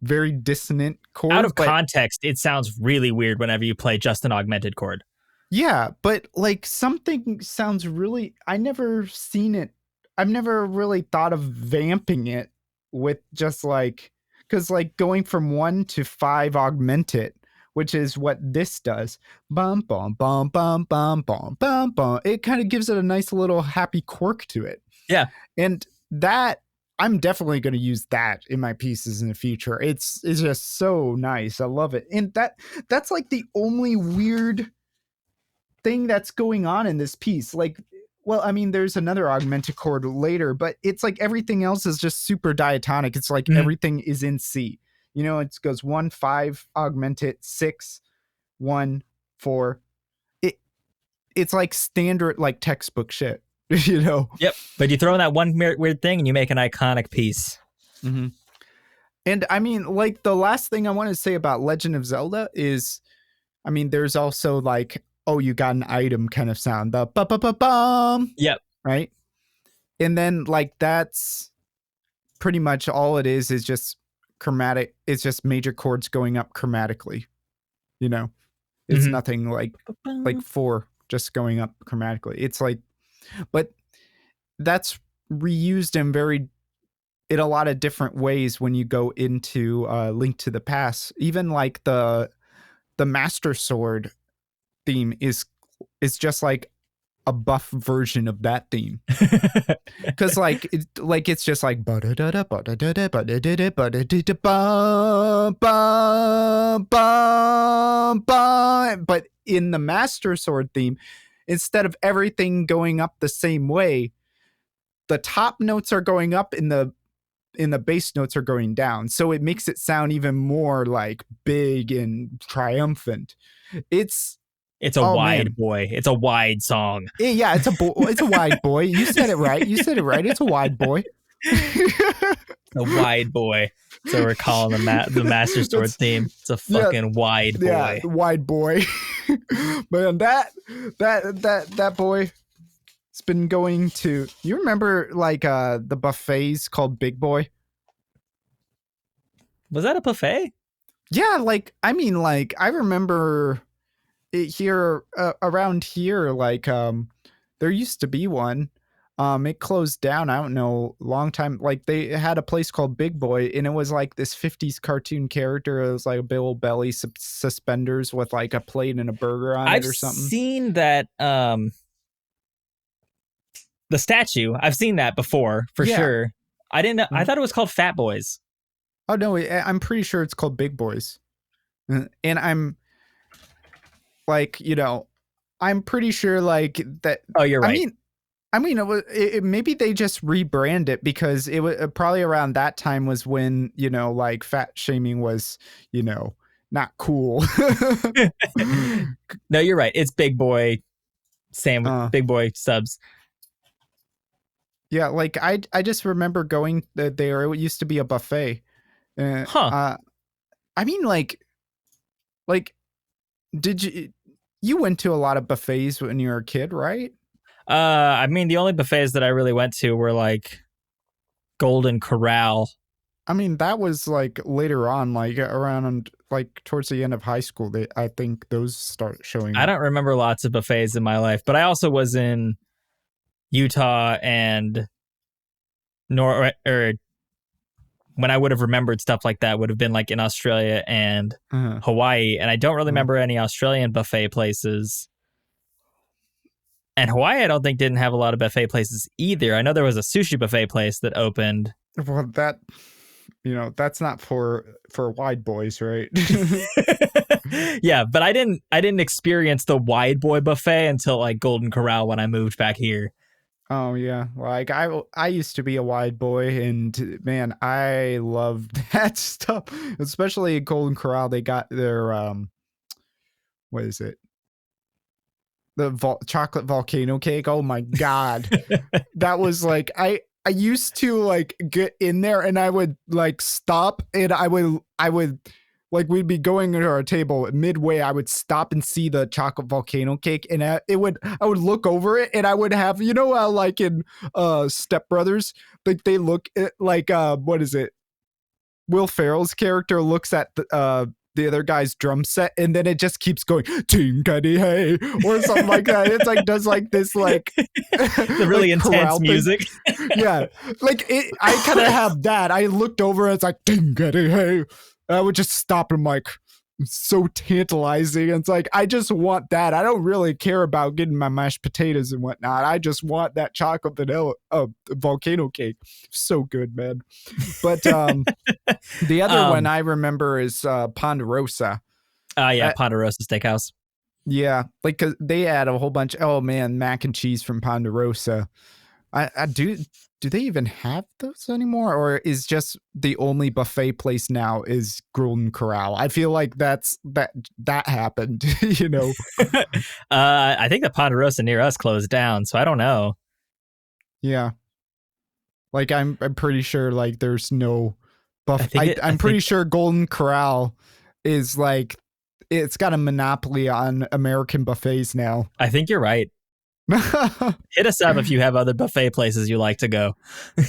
very dissonant Out chord, of but context, it sounds really weird whenever you play just an augmented chord. yeah, but like something sounds really, I never seen it. I've never really thought of vamping it with just like, cuz like going from 1 to 5 augmented, which is what this does. Bum bum bum bum bum bum bum bum. It kind of gives it a nice little happy quirk to it. Yeah. And that, I'm definitely going to use that in my pieces in the future. It's just so nice. I love it. And that's like the only weird thing that's going on in this piece. Like, well, I mean, there's another augmented chord later, but it's like everything else is just super diatonic. It's like Mhm. everything is in C. You know, it goes 1 5 augmented 6 1 4. It it's like standard like textbook shit. You know. Yep. But you throw in that one weird thing and you make an iconic piece. Mm-hmm. And I mean, like the last thing I want to say about Legend of Zelda is, I mean, there's also like, oh, you got an item kind of sound, the ba ba ba bum, Yep. right? And then like that's pretty much all it is just chromatic. It's just major chords going up chromatically. You know, it's Mm-hmm. nothing like 4 just going up chromatically. It's like, but that's reused in a lot of different ways when you go into Link to the Past. Even like the Master Sword theme is just like a buff version of that theme, because like it's just like but in the Master Sword theme, instead of everything going up the same way, the top notes are going up in the bass notes are going down, so it makes it sound even more like big and triumphant. It's It's a oh wide man. boy. It's a wide song. Yeah, it's a wide boy. You said it right. You said it right. It's a wide boy. A wide boy. So we're calling the Master Sword That's theme. It's a yeah, fucking wide yeah, boy. wide boy. Man, that boy, it's been going to, you remember like the buffets called Big Boy? Was that a buffet? Yeah, like I mean, like I remember it here around here, like there used to be one. It closed down, I don't know, long time. Like they had a place called Big Boy, and it was like this 50s cartoon character. It was like a Bill Belly suspenders with like a plate and a burger on it I've or something. seen that the statue. I've seen that before for Yeah. sure. I didn't know. I Uh-huh. thought it was called Fat Boys. Oh no, I'm pretty sure it's called Big Boys. And I'm like, I'm pretty sure like that. Oh, you're I right. mean, maybe they just rebrand it, because it was probably around that time was when like fat shaming was not cool. No, you're right. It's Big Boy sandwich, uh, Big Boy subs. yeah, like I just remember going there. It used to be a buffet. Uh, Huh. uh, I mean, like did you went to a lot of buffets when you were a kid, right? I mean, the only buffets that I really went to were like Golden Corral. I mean, that was like later on, like around like towards the end of high school. I think those start showing I up. don't remember lots of buffets in my life, but I also was in Utah and or when I would have remembered stuff like that would have been like in Australia and Uh-huh. Hawaii, and I don't really Uh-huh. remember any Australian buffet places. And Hawaii, I don't think didn't have a lot of buffet places either. I know there was a sushi buffet place that opened. Well, that's not for wide boys, right? Yeah, but I didn't experience the wide boy buffet until like Golden Corral when I moved back here. Oh yeah, like I used to be a wide boy, and man, I loved that stuff. Especially at Golden Corral, they got their what is it? The chocolate volcano cake. Oh my god, that was like I used to like get in there and I would like stop and I would like we'd be going to our table midway. I would stop and see the chocolate volcano cake, and I would look over it, and I would have like in Step Brothers, like they look at, like what is it? Will Ferrell's character looks at the other guy's drum set, and then it just keeps going tinkety hey or something like that. It's like does like this like the really like intense music. Yeah, like I kind of have that. I looked over and it's like tinkety hey. And I would just stop and I'm like, it's so tantalizing. And it's like I just want that. I don't really care about getting my mashed potatoes and whatnot. I just want that chocolate vanilla volcano cake. So good, man. But the other one I remember is Ponderosa. Yeah, Ponderosa Steakhouse. Yeah, like 'cause they add a whole bunch. Oh man, mac and cheese from Ponderosa. I do they even have those anymore, or is just the only buffet place now is Golden Corral? I feel like that happened. I think the Ponderosa near us closed down, so I don't know. Yeah, like I'm pretty sure like there's no I'm pretty sure Golden Corral is like it's got a monopoly on American buffets now. I think you're right. Hit us up if you have other buffet places you like to go.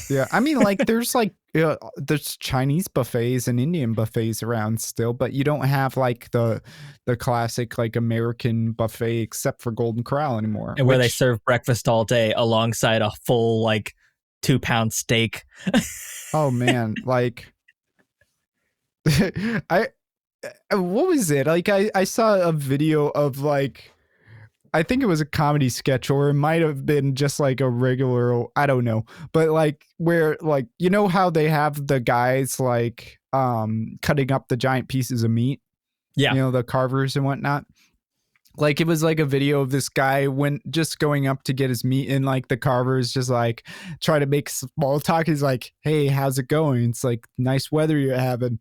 Yeah, I mean, like there's Chinese buffets and Indian buffets around still, but you don't have like the classic like American buffet except for Golden Corral anymore. And where they serve breakfast all day alongside a full like 2-pound steak. Oh man, like I what was it? Like I saw a video of like I think it was a comedy sketch, or it might have been just like a regular, I don't know. But like where like how they have the guys like cutting up the giant pieces of meat. Yeah. The carvers and whatnot. Like it was like a video of this guy just going up to get his meat, and like the carvers just like try to make small talk. He's like, "Hey, how's it going?" It's like, "Nice weather you're having."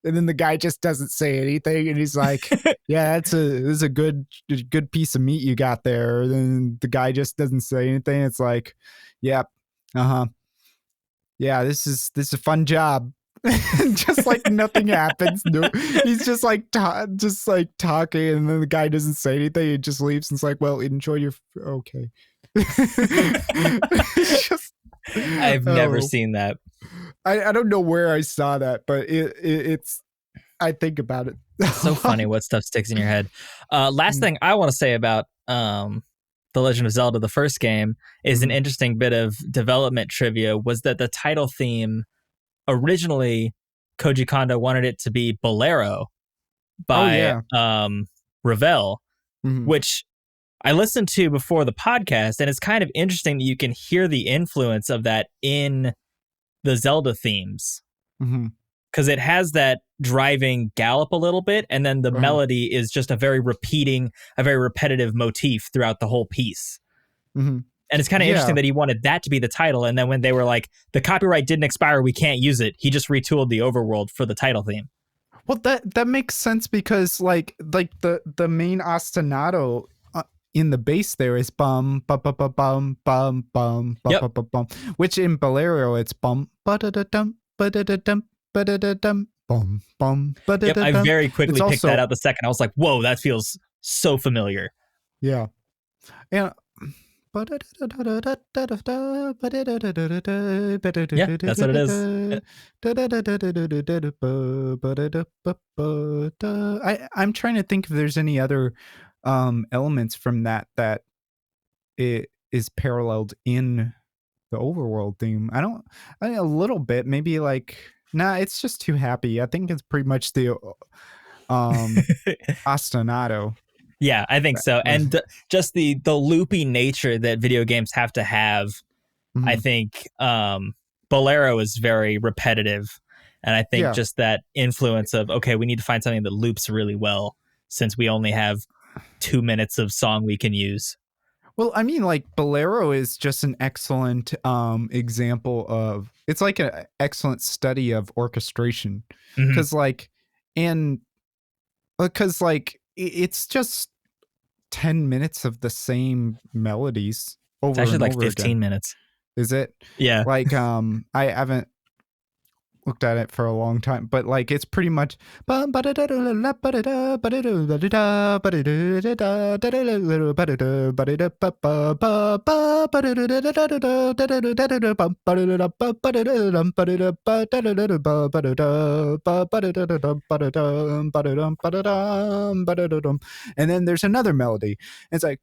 And then the guy just doesn't say anything, and he's like, "Yeah, this is a good piece of meat you got there." And then the guy just doesn't say anything. It's like, "Yep, yeah, this is a fun job." Just like nothing happens. No, he's just like talking, and then the guy doesn't say anything. He just leaves, and it's like, "Well, enjoy your okay." Just, I've never seen that. I don't know where I saw that, but it's I think about it. It's so funny what stuff sticks in your head. Last thing I want to say about The Legend of Zelda, the first game, is an interesting bit of development trivia, was that the title theme, originally Koji Kondo wanted it to be Bolero by Ravel, which I listened to before the podcast, and it's kind of interesting that you can hear the influence of that in the Zelda themes, because it has that driving gallop a little bit, and then the melody is just a very repetitive motif throughout the whole piece. And it's kind of interesting that he wanted that to be the title, and then when they were like, the copyright didn't expire, we can't use it, he just retooled the overworld for the title theme. Well, that makes sense, because like the main ostinato in the bass there is bum bum bum bum bum bum bum bum bum bum, which in Bolero it's bum ba da da dum ba da da dum ba da da dum bum bum ba da da dum. I very quickly picked that out the second. I was like, whoa, that feels so familiar. Yeah. Yeah. Yeah, that's what it is. I'm trying to think if there's any other elements from that it is paralleled in the overworld theme. A little bit, maybe like, nah, it's just too happy. I think it's pretty much the ostinato. Yeah, I think so. And just the loopy nature that video games have to have, I Mhm. think Bolero is very repetitive. And I think Yeah. just that influence of, okay, we need to find something that loops really well since we only have 2 minutes of song we can use. Well, I mean, like Bolero is just an excellent example of it's like an excellent study of orchestration, Mm-hmm. because like, and because like it's just 10 minutes of the same melodies It's over actually and like over 15 again. minutes. Is it Yeah. like I haven't looked at it for a long time, but like it's pretty much and then there's another melody. It's like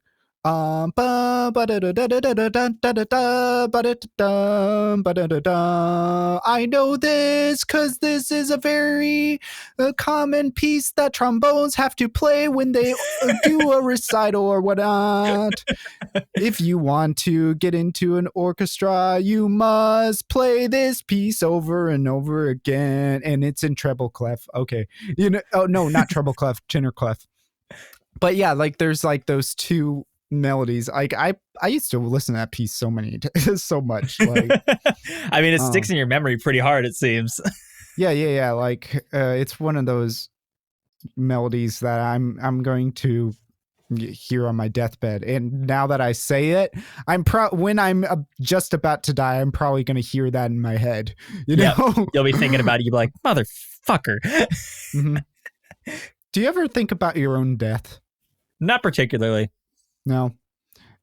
I know this because this is a very common piece that trombones have to play when they do a recital or whatnot. If you want to get into an orchestra, you must play this piece over and over again. And it's in treble clef. Okay. Oh, no, not treble clef, tenor clef. But yeah, like there's like those two melodies. Like I used to listen to that piece so much. Like I mean, it sticks um in your memory pretty hard, it seems. yeah. Like it's one of those melodies that I'm going to hear on my deathbed. And now that I say it, when I'm just about to die, I'm probably going to hear that in my head. You Yep. know? You'll be thinking about it. You'll be like, motherfucker. Mm-hmm. Do you ever think about your own death? Not particularly. No.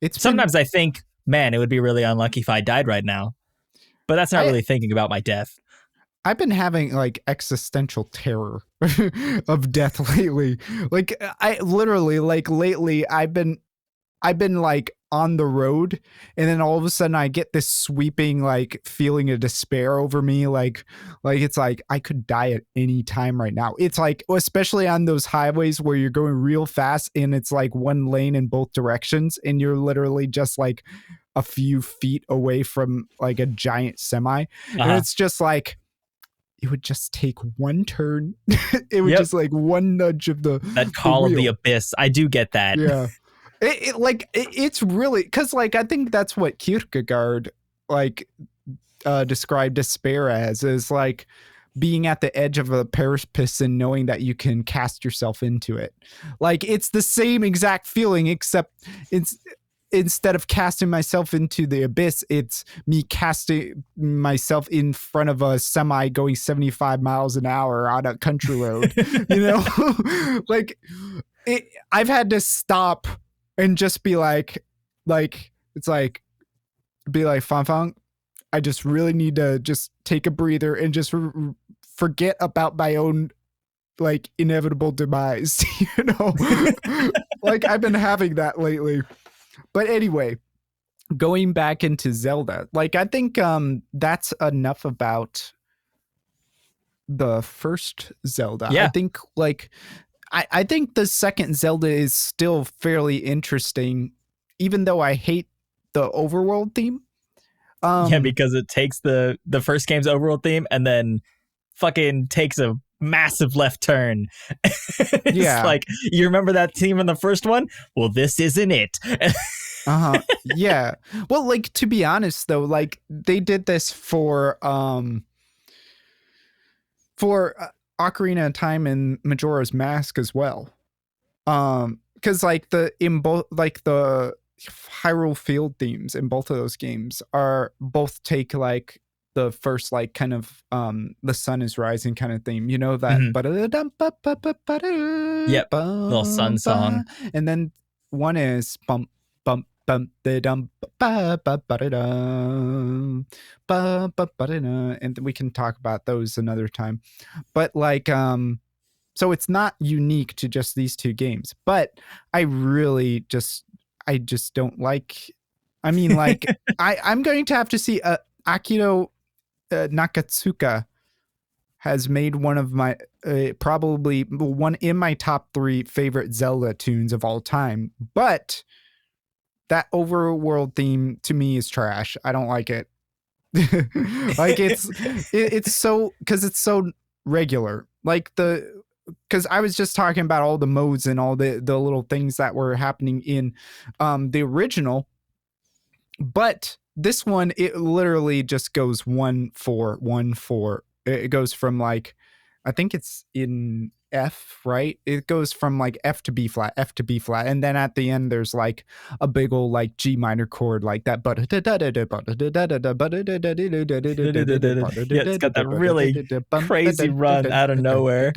It's been Sometimes I think, man, it would be really unlucky if I died right now. But that's not I really thinking about my death. I've been having like existential terror of death lately. Like I literally like lately I've been like on the road, and then all of a sudden I get this sweeping like feeling of despair over me, like it's like I could die at any time right now. It's like especially on those highways where you're going real fast and it's like one lane in both directions and you're literally just like a few feet away from like a giant semi, and Uh-huh. it's just like it would just take one turn. It would Yep. just like one nudge of That the call of the wheel. abyss. I do get that. Yeah. It's really because like I think that's what Kierkegaard like described despair as, is like being at the edge of a precipice and knowing that you can cast yourself into it. Like it's the same exact feeling, except it's instead of casting myself into the abyss, it's me casting myself in front of a semi going 75 miles an hour on a country road. You know, like I've had to stop and just be like it's like be like Fang Fang, I just really need to just take a breather and just forget about my own like inevitable demise. You know, like I've been having that lately. But anyway, going back into Zelda, like I think that's enough about the first Zelda. I Yeah. think like I think the second Zelda is still fairly interesting, even though I hate the overworld theme. Yeah, Um, because it takes the first game's overworld theme and then fucking takes a massive left turn. It's yeah, like, you remember that theme in the first one? Well, this isn't it. uh-huh, yeah. Well, like to be honest though, like they did this for Ocarina of Time and Majora's Mask as well. Because like the in both like the Hyrule Field themes in both of those games are both take like the first like kind of the sun is rising kind of theme, you know, that Mhm. Yep. Little sun song. and then one is bump bump bump the dum ba ba ba da dum ba ba ba da da, and we can talk about those another time. But like so it's not unique to just these two games, but I just don't like, I mean like I'm going to have to see Akito Nakatsuka has made one of my probably one in my top 3 favorite Zelda tunes of all time. But that overworld theme to me is trash. I don't like it. Like it's so because it's so regular. Like because I was just talking about all the modes and all the little things that were happening in the original, but this one it literally just goes 1 4 1 4. It goes from like I think it's in F, right? It goes from like F to B flat, F to B flat, and then at the end there's like a big old like G minor chord like that. Yeah, it's got that really crazy run out of nowhere.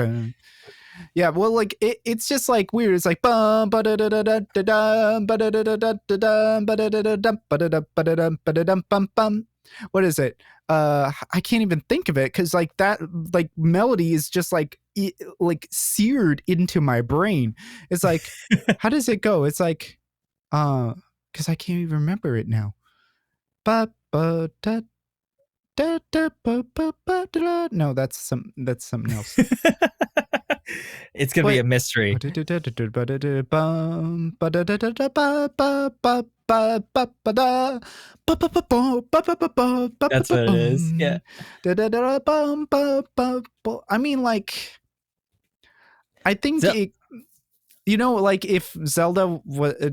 Yeah, well, like it's just like weird. It's like bum ba da da da da da da ba da da da da da da ba da da da da ba da da ba da da ba da dum bum bum. What is it? I can't even think of it because like that like melody is just like like seared into my brain. It's like, how does it go? It's like, because I can't even remember it now. Ba ba da da da ba ba ba da. No, that's something else. It's gonna be a mystery. That's what it is. Yeah. I mean, like, I think it, like if Zelda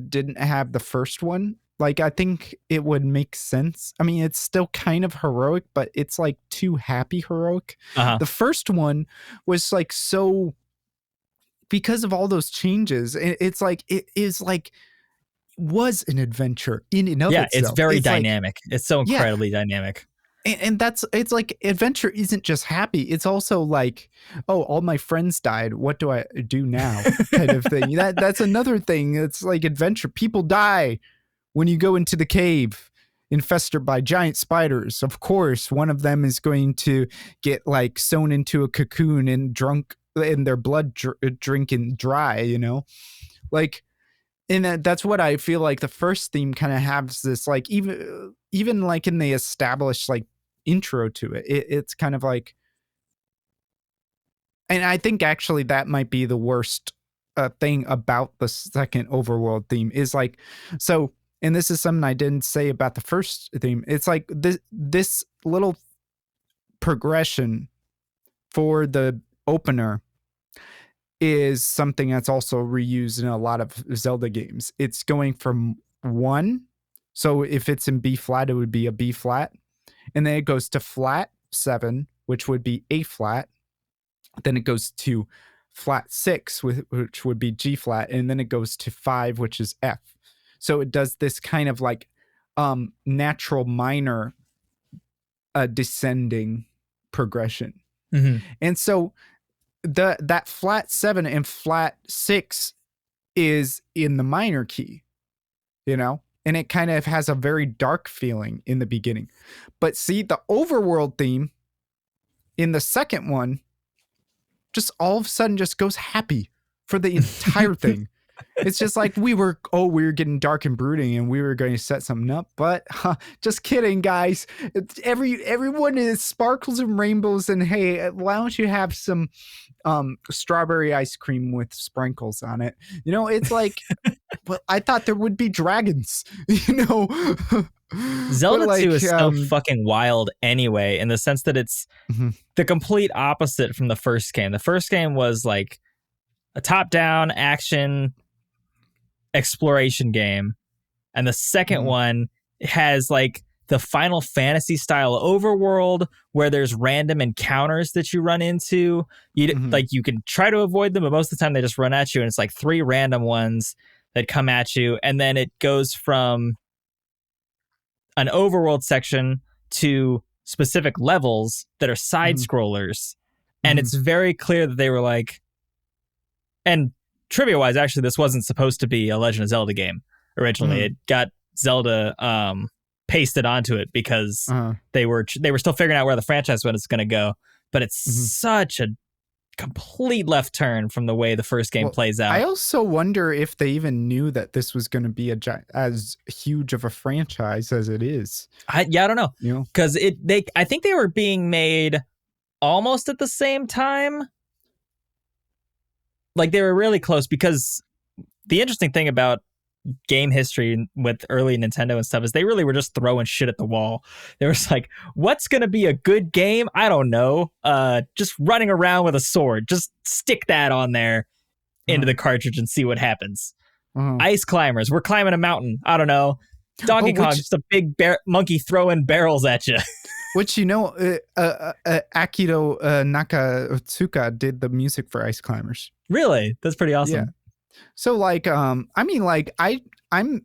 didn't have the first one, like I think it would make sense. I mean, it's still kind of heroic, but it's like too happy heroic. The first one was like so, because of all those changes, it's like it is like was an adventure in and of itself. It's very dynamic. Like, it's so incredibly dynamic. And that's, it's like adventure isn't just happy. It's also like, oh, all my friends died. What do I do now? Kind of thing. That's another thing. It's like adventure. People die when you go into the cave infested by giant spiders. Of course, one of them is going to get like sewn into a cocoon and drunk in their blood drinking dry, like, and that's what I feel like the first theme kind of has this, like, even like in the established like intro to it, it's kind of like, and I think actually that might be the worst thing about the second overworld theme is like, so, and this is something I didn't say about the first theme. It's like this little progression for the opener is something that's also reused in a lot of Zelda games. It's going from 1, so if it's in B flat, it would be a B flat, and then it goes to flat 7, which would be A flat, then it goes to flat 6, which would be G flat, and then it goes to 5, which is F. So it does this kind of like natural minor descending progression. And so that flat 7 and flat 6 is in the minor key, and it kind of has a very dark feeling in the beginning. But see, the overworld theme in the second one just all of a sudden just goes happy for the entire thing. It's just like we were getting dark and brooding and we were going to set something up, but just kidding, guys. Everyone is sparkles and rainbows, and hey, why don't you have some strawberry ice cream with sprinkles on it? It's like, well, I thought there would be dragons, Zelda 2 is so fucking wild anyway, in the sense that it's the complete opposite from the first game. The first game was like a top-down action exploration game, and the second one has like the Final Fantasy style overworld where there's random encounters that you run into. Like you can try to avoid them, but most of the time they just run at you, and it's like 3 random ones that come at you, and then it goes from an overworld section to specific levels that are side scrollers. And it's very clear that they were like, and trivia wise, actually, this wasn't supposed to be a Legend of Zelda game originally. It got Zelda pasted onto it because they were still figuring out where the franchise was going to go. But it's such a complete left turn from the way the first game plays out. I also wonder if they even knew that this was going to be as huge of a franchise as it is. I don't know, because I think they were being made almost at the same time. Like they were really close because the interesting thing about game history with early Nintendo and stuff is they really were just throwing shit at the wall. They was like, what's gonna be a good game? I don't know. Just running around with a sword. Just stick that on there into Uh, the cartridge and see what happens. uh. Ice climbers. We're climbing a mountain. I don't know. Oh, Donkey Kong, just a big monkey throwing barrels at you. Akito Nakatsuka did the music for Ice Climbers. Really? That's pretty Yeah. awesome. So like, I mean, like I'm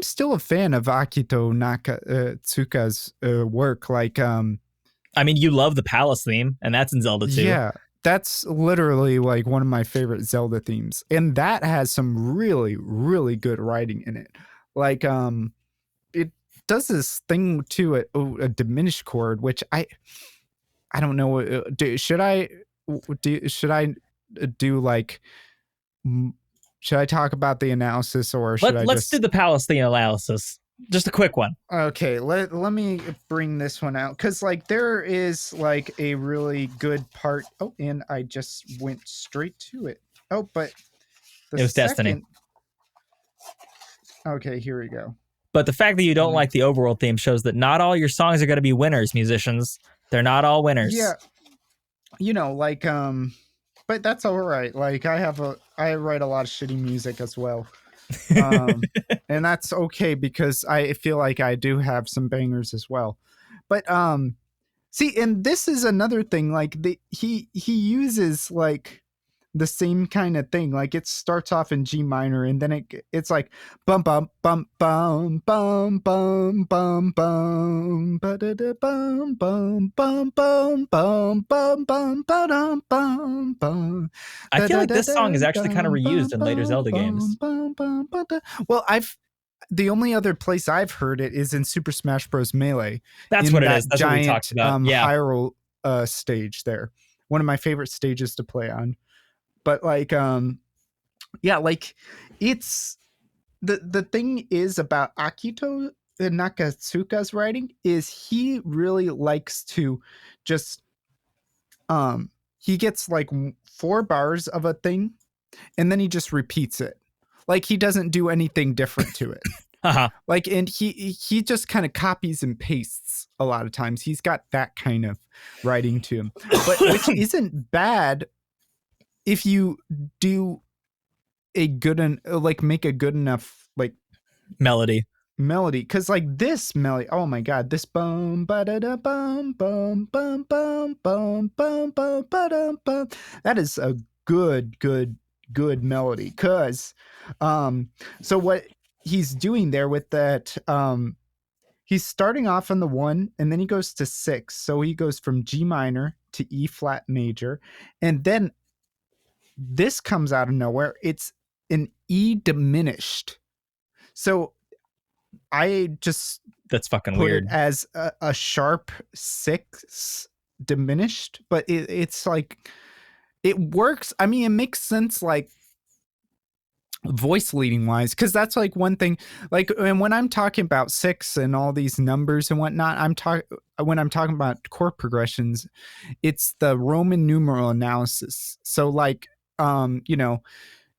still a fan of Akito Nakatsuka's work. Like, I mean, you love the palace theme, and that's in Zelda 2. yeah, that's literally like one of my favorite Zelda themes, and that has some really, really good writing in it. Like, it does this thing to it, a diminished chord, which I don't know. Should I do like? Should I talk about the analysis or should I Let's do just? the palace theme analysis. Just a quick one. Okay, let me bring this one out because like there is like a really good part. Oh, and I just went straight to it. Oh, but It was Destiny. Okay, here we go. But the fact that you don't like the overworld theme shows that not all your songs are going to be winners, musicians. They're not all winners. Yeah, like but that's all right. Like I write a lot of shitty music as well. And that's okay because I feel like I do have some bangers as well. But see, and this is another thing, like he uses like the same kind of thing. Like it starts off in G minor and then it's like bum bum bum bum bum bum bum bum ba da da bum bum bum bum bum bum bum bum bum bum. I feel like this song is actually kind of reused in later Zelda games. Well, the only other place I've heard it is in Super Smash Bros. Melee. That's what it is. That's what we talked about. Yeah. Hyrule stage there. One of my favorite stages to play on. But like, yeah, like it's the thing is about Akito Nakatsuka's writing is he really likes to just he gets like 4 bars of a thing and then he just repeats it. Like he doesn't do anything different to it. Uh-huh. Like, and he just kind of copies and pastes a lot of times. He's got that kind of writing to him, but which isn't bad if you do a good and like make a good enough like melody. Because like this melody, oh my god, this bum ba da da bum bum bum bum bum bum bum ba da bum. That is a good melody. Cause so what he's doing there with that he's starting off on the 1 and then he goes to 6. So he goes from G minor to E flat major, and then this comes out of nowhere. It's an E diminished. So I just that's fucking put weird. it as a sharp 6 diminished, but it's like it works. I mean, it makes sense like voice leading wise, because that's like one thing. Like, and when I'm talking about 6 and all these numbers and whatnot, when I'm talking about chord progressions, it's the Roman numeral analysis. So like,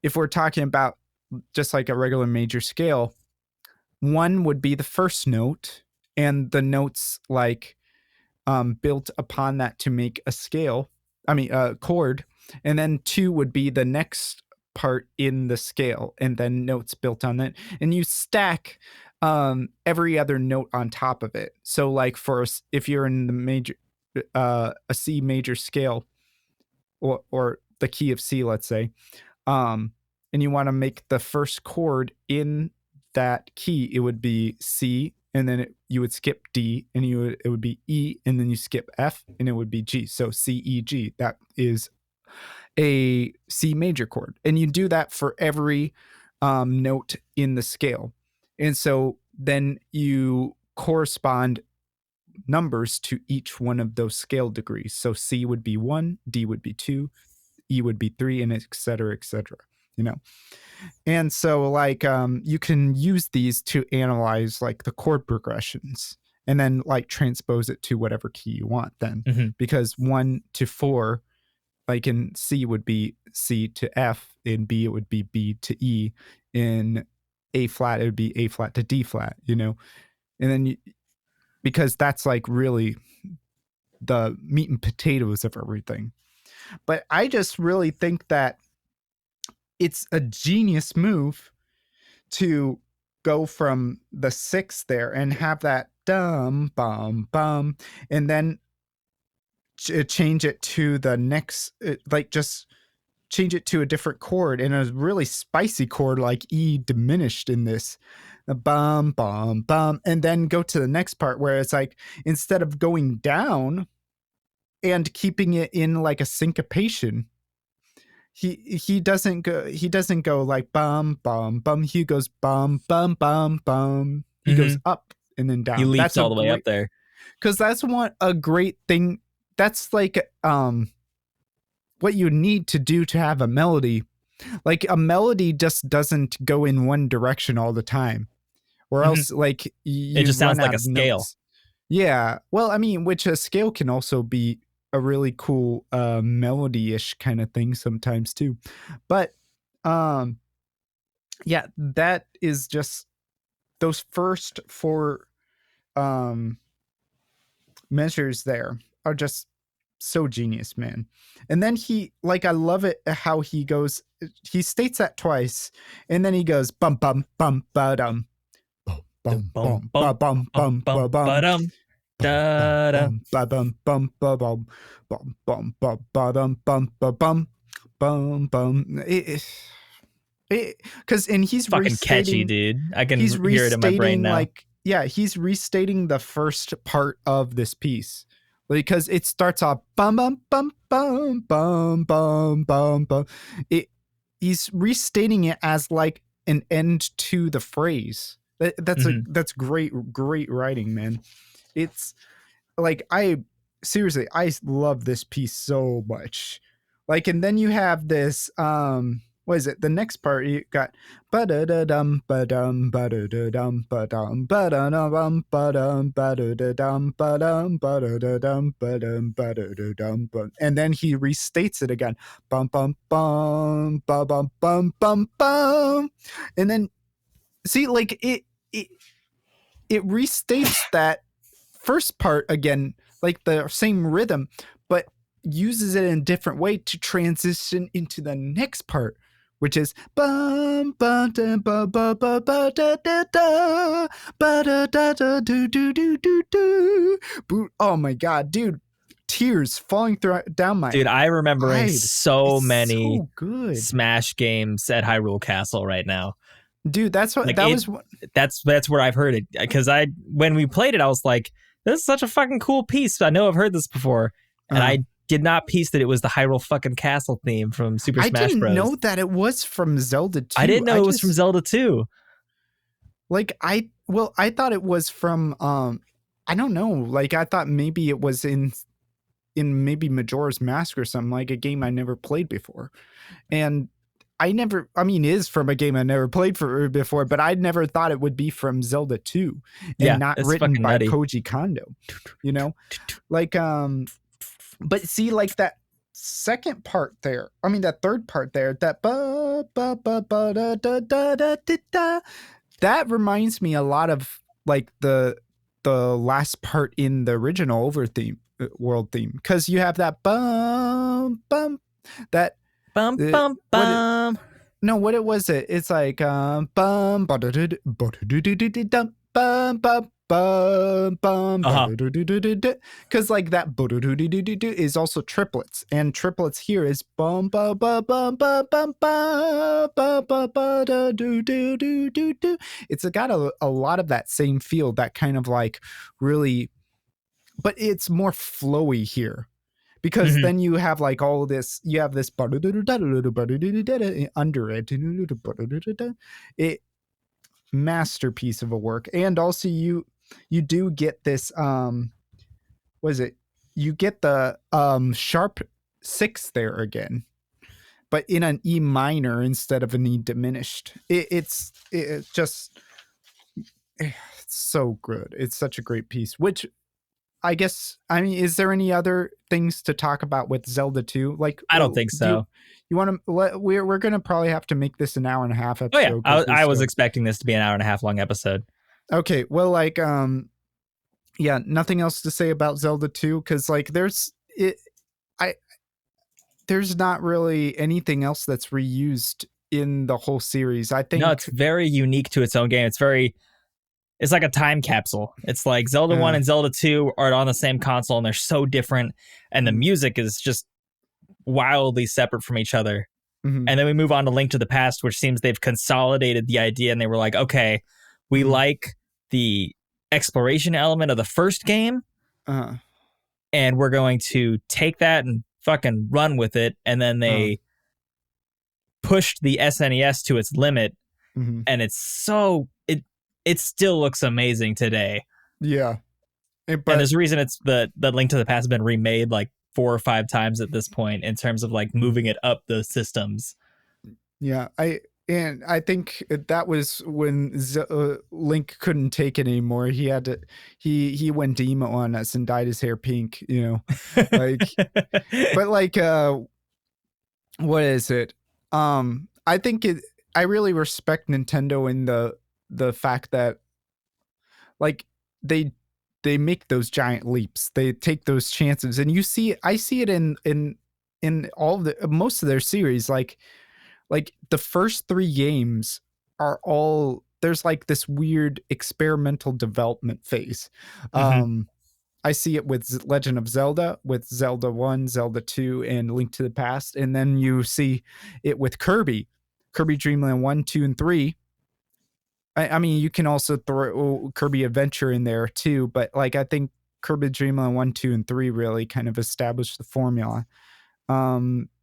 if we're talking about just like a regular major scale, 1 would be the first note and the notes like built upon that to make a scale. I mean, a chord. And then 2 would be the next part in the scale and then notes built on it. And you stack every other note on top of it. So like if you're in the major, a C major scale or the key of C, let's say, and you want to make the first chord in that key, it would be C, and then you would skip D, and it would be E, and then you skip F, and it would be G. So C, E, G. That is a C major chord, and you do that for every note in the scale, and so then you correspond numbers to each one of those scale degrees. So C would be 1, D would be 2, E would be 3, and et cetera, and so like you can use these to analyze like the chord progressions and then like transpose it to whatever key you want then. Mm-hmm. Because 1 to 4, like in C would be C to F, in B it would be B to E, in A flat it would be A flat to D flat, and then because that's like really the meat and potatoes of everything. But I just really think that it's a genius move to go from the 6 there and have that dum bum bum, and then change it to the next, like just change it to a different chord, and a really spicy chord like E diminished in this. Bum bum bum, and then go to the next part where it's like, instead of going down and keeping it in like a syncopation, he doesn't go like bum bum bum, he goes bum bum bum bum, he Mm-hmm. goes up and then He down. leaps That's a all the way up great, there. because that's a great thing. That's like what you need to do to have a melody. Like a melody just doesn't go in one direction all the time, or Mm-hmm. else like It you just sounds run like out a of scale. notes. Yeah, well, I mean, which a scale can also be a really cool melody-ish kind of thing sometimes too. But yeah, that is just those first 4 um measures there are just so genius, man. And then I love it how he states that twice, and then he goes bum bum bum ba dum, bum Bum bum ba bum bum bum bum ba bum bum, ba-dum, bum bum da-da. bum ba bum bum ba bum, bum bum ba ba dum bum ba bum, bum bum. Because and It's fucking catchy, dude. I can he's hear it in my brain restating now. like, yeah, he's restating the first part of this piece, because it starts off bum bum bum bum bum bum bum bum. It He's restating it as like an end to the phrase. Mm-hmm. That's great writing, man. It's like, I love this piece so much. Like, and then you have this what is it? The next part you got ba da da dum ba dum ba da da dum ba dum ba da dum ba dum ba da da dum ba dum ba da da dum ba dum ba da da dum, and then he restates it again, bum bum bum ba bum bum bum bum, and then see, like it restates that first part again, like the same rhythm, but uses it in a different way to transition into the next part, which is bum bum da ba ba ba ba da da da ba da da da do do do do do. Oh my god, dude, tears falling down my Dude, I remembering eyes. so It's many so good, Smash games at Hyrule Castle right now. dude. That's what Like that it was. What, that's where I've heard it, because I when we played it I was like, this is such a fucking cool piece. I know I've heard this before, and uh, I did not piece that it was the Hyrule fucking Castle theme from Super I Smash didn't Bros. know that it was from Zelda I 2. didn't know it was from Zelda 2. Like I thought it was from I don't know, like I thought maybe it was in maybe Majora's Mask or something, like a game I never played before. And I mean, it is from a game I never played before, but I never thought it would be from Zelda 2 and Yeah, not it's written fucking by nutty. Koji Kondo, you know? Like but see, like that second part there, I mean that third part there, that ba ba ba ba da da da da da da, that reminds me a lot of like the last part in the original over theme, world theme, because you have that bum bum, that Bum bum what it, bum. no, what it was, it's like bum bum bum bum bum, Uh-huh. because like that is also triplets, and triplets here is bum bum bum bum bum bum bum bum bum bum do do do do do. It's got a lot of that same feel, that kind of like really, but it's more flowy here, because Mm-hmm. then you have like all this, you have this under it. It masterpiece of a work. And also you do get this what is it, you get the sharp 6 there again, but in an E minor instead of an E diminished. It's just it's so good. It's such a great piece. Which I guess, I mean, is there any other things to talk about with Zelda 2? Like, I don't think do so. you want to? We're gonna probably have to make this an hour and a half Oh yeah, episode because we I was still. expecting this to be an hour and a half long episode. Okay, well, like, yeah, nothing else to say about Zelda 2 because, like, I there's not really anything else that's reused in the whole series. I No, it's think, very unique to its own game. It's like a time capsule. It's like Zelda 1 uh, and Zelda 2 are on the same console and they're so different. And the mm, music is just wildly separate from each other. mhm, And then we move on to Link to the Past, which seems they've consolidated the idea and they were like, okay, we mhm, like the exploration element of the first game uh, and we're going to take that and fucking run with it. And then uh, they pushed the SNES to its limit mhm. and it still looks amazing today. Yeah. And But there's a reason it's the Link to the Past has been remade like 4 or 5 times at this point in terms of like mhm. moving it up the systems. Yeah, I think that was when Link couldn't take it anymore. He had to he went emo on us and dyed his hair pink, like but like what is it? I think I really respect Nintendo in the fact that like they they make those giant leaps. They take those chances and I see it in all of the most of their series like the first 3 games are all there's like this weird experimental development phase. Mm-hmm. I see it with Legend of Zelda, with Zelda 1, Zelda 2, and Link to the Past. And then you see it with Kirby Dream Land 1, 2, and 3. I mean, you can also throw Kirby Adventure in there too, but like I think Kirby Dream Land 1, 2, and 3 really kind of established the formula.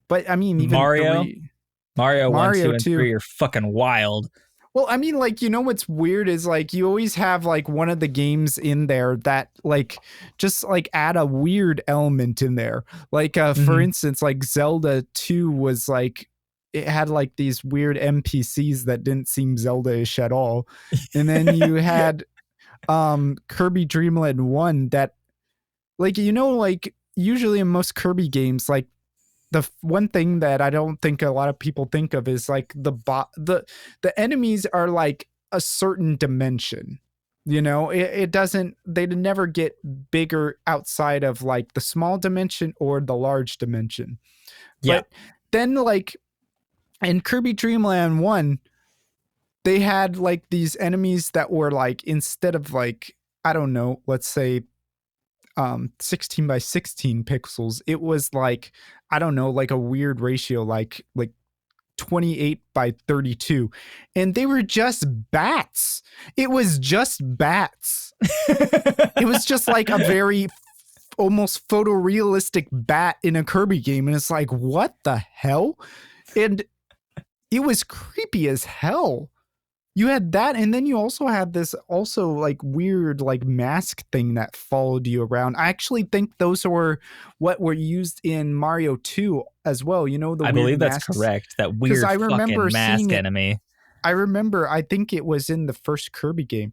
But I mean, even Mario, 3, Mario 1, Mario 2, and 2. 3 are fucking wild. Well, I mean, like, what's weird is like you always have like one of the games in there that like just like add a weird element in there. Like, for Mm-hmm. instance, like Zelda 2 was like it had like these weird NPCs that didn't seem Zelda-ish at all. And then you had Kirby Dreamland 1 that like like usually in most Kirby games like one thing that I don't think a lot of people think of is like the enemies are like a certain dimension. It doesn't they never get bigger outside of like the small dimension or the large dimension. Yeah. But then like in Kirby Dreamland 1, they had like these enemies that were like instead of like I don't know, let's say 16 by 16 pixels, it was like I don't know, like a weird ratio like 28 by 32, and they were just bats. It was just bats. It was just like a very almost photorealistic bat in a Kirby game, and it's like what the hell. And it was creepy as hell. You had that, and then you also had this also like weird like mask thing that followed you around. I actually think those were what were used in Mario 2 as well. The I weird believe that's masks. correct. That Because weird I fucking remember seeing mask it. enemy. I think it was in the first Kirby game.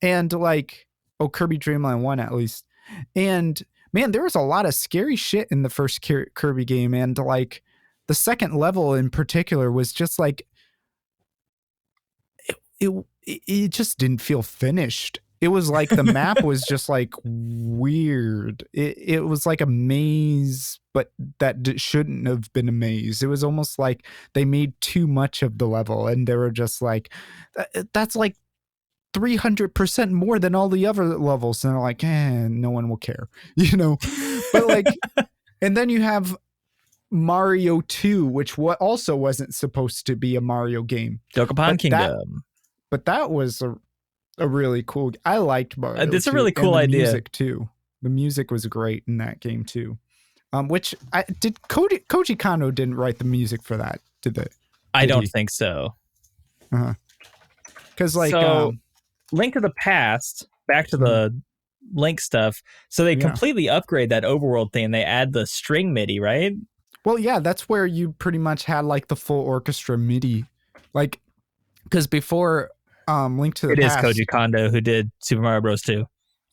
And like, oh, Kirby Dreamland 1 at least. And man, there was a lot of scary shit in the first Kirby game. And like the second level in particular was just like it it just didn't feel finished. It was like the map was just like weird. It was like a maze, but that shouldn't have been a maze. It was almost like they made too much of the level, and they were just like, "That's like 300% more than all the other levels." And they're like, no one will care, But like, and then you have Mario 2, which also wasn't supposed to be a Mario game, Dokapon but Kingdom. that was a really cool. I liked Mario It's a 2 really and cool the idea. music too. The music was great in that game too. Which I did Koji Kano didn't write the music for that, I did don't he? think so. Because like So, Link to the Past, back to mhm, the Link stuff. So they yeah. completely upgrade that overworld thing. They add the string MIDI, right? Well, yeah, that's where you pretty much had like the full orchestra MIDI, like because before Link to the It is Koji Past. Kondo who did Super Mario Bros. 2.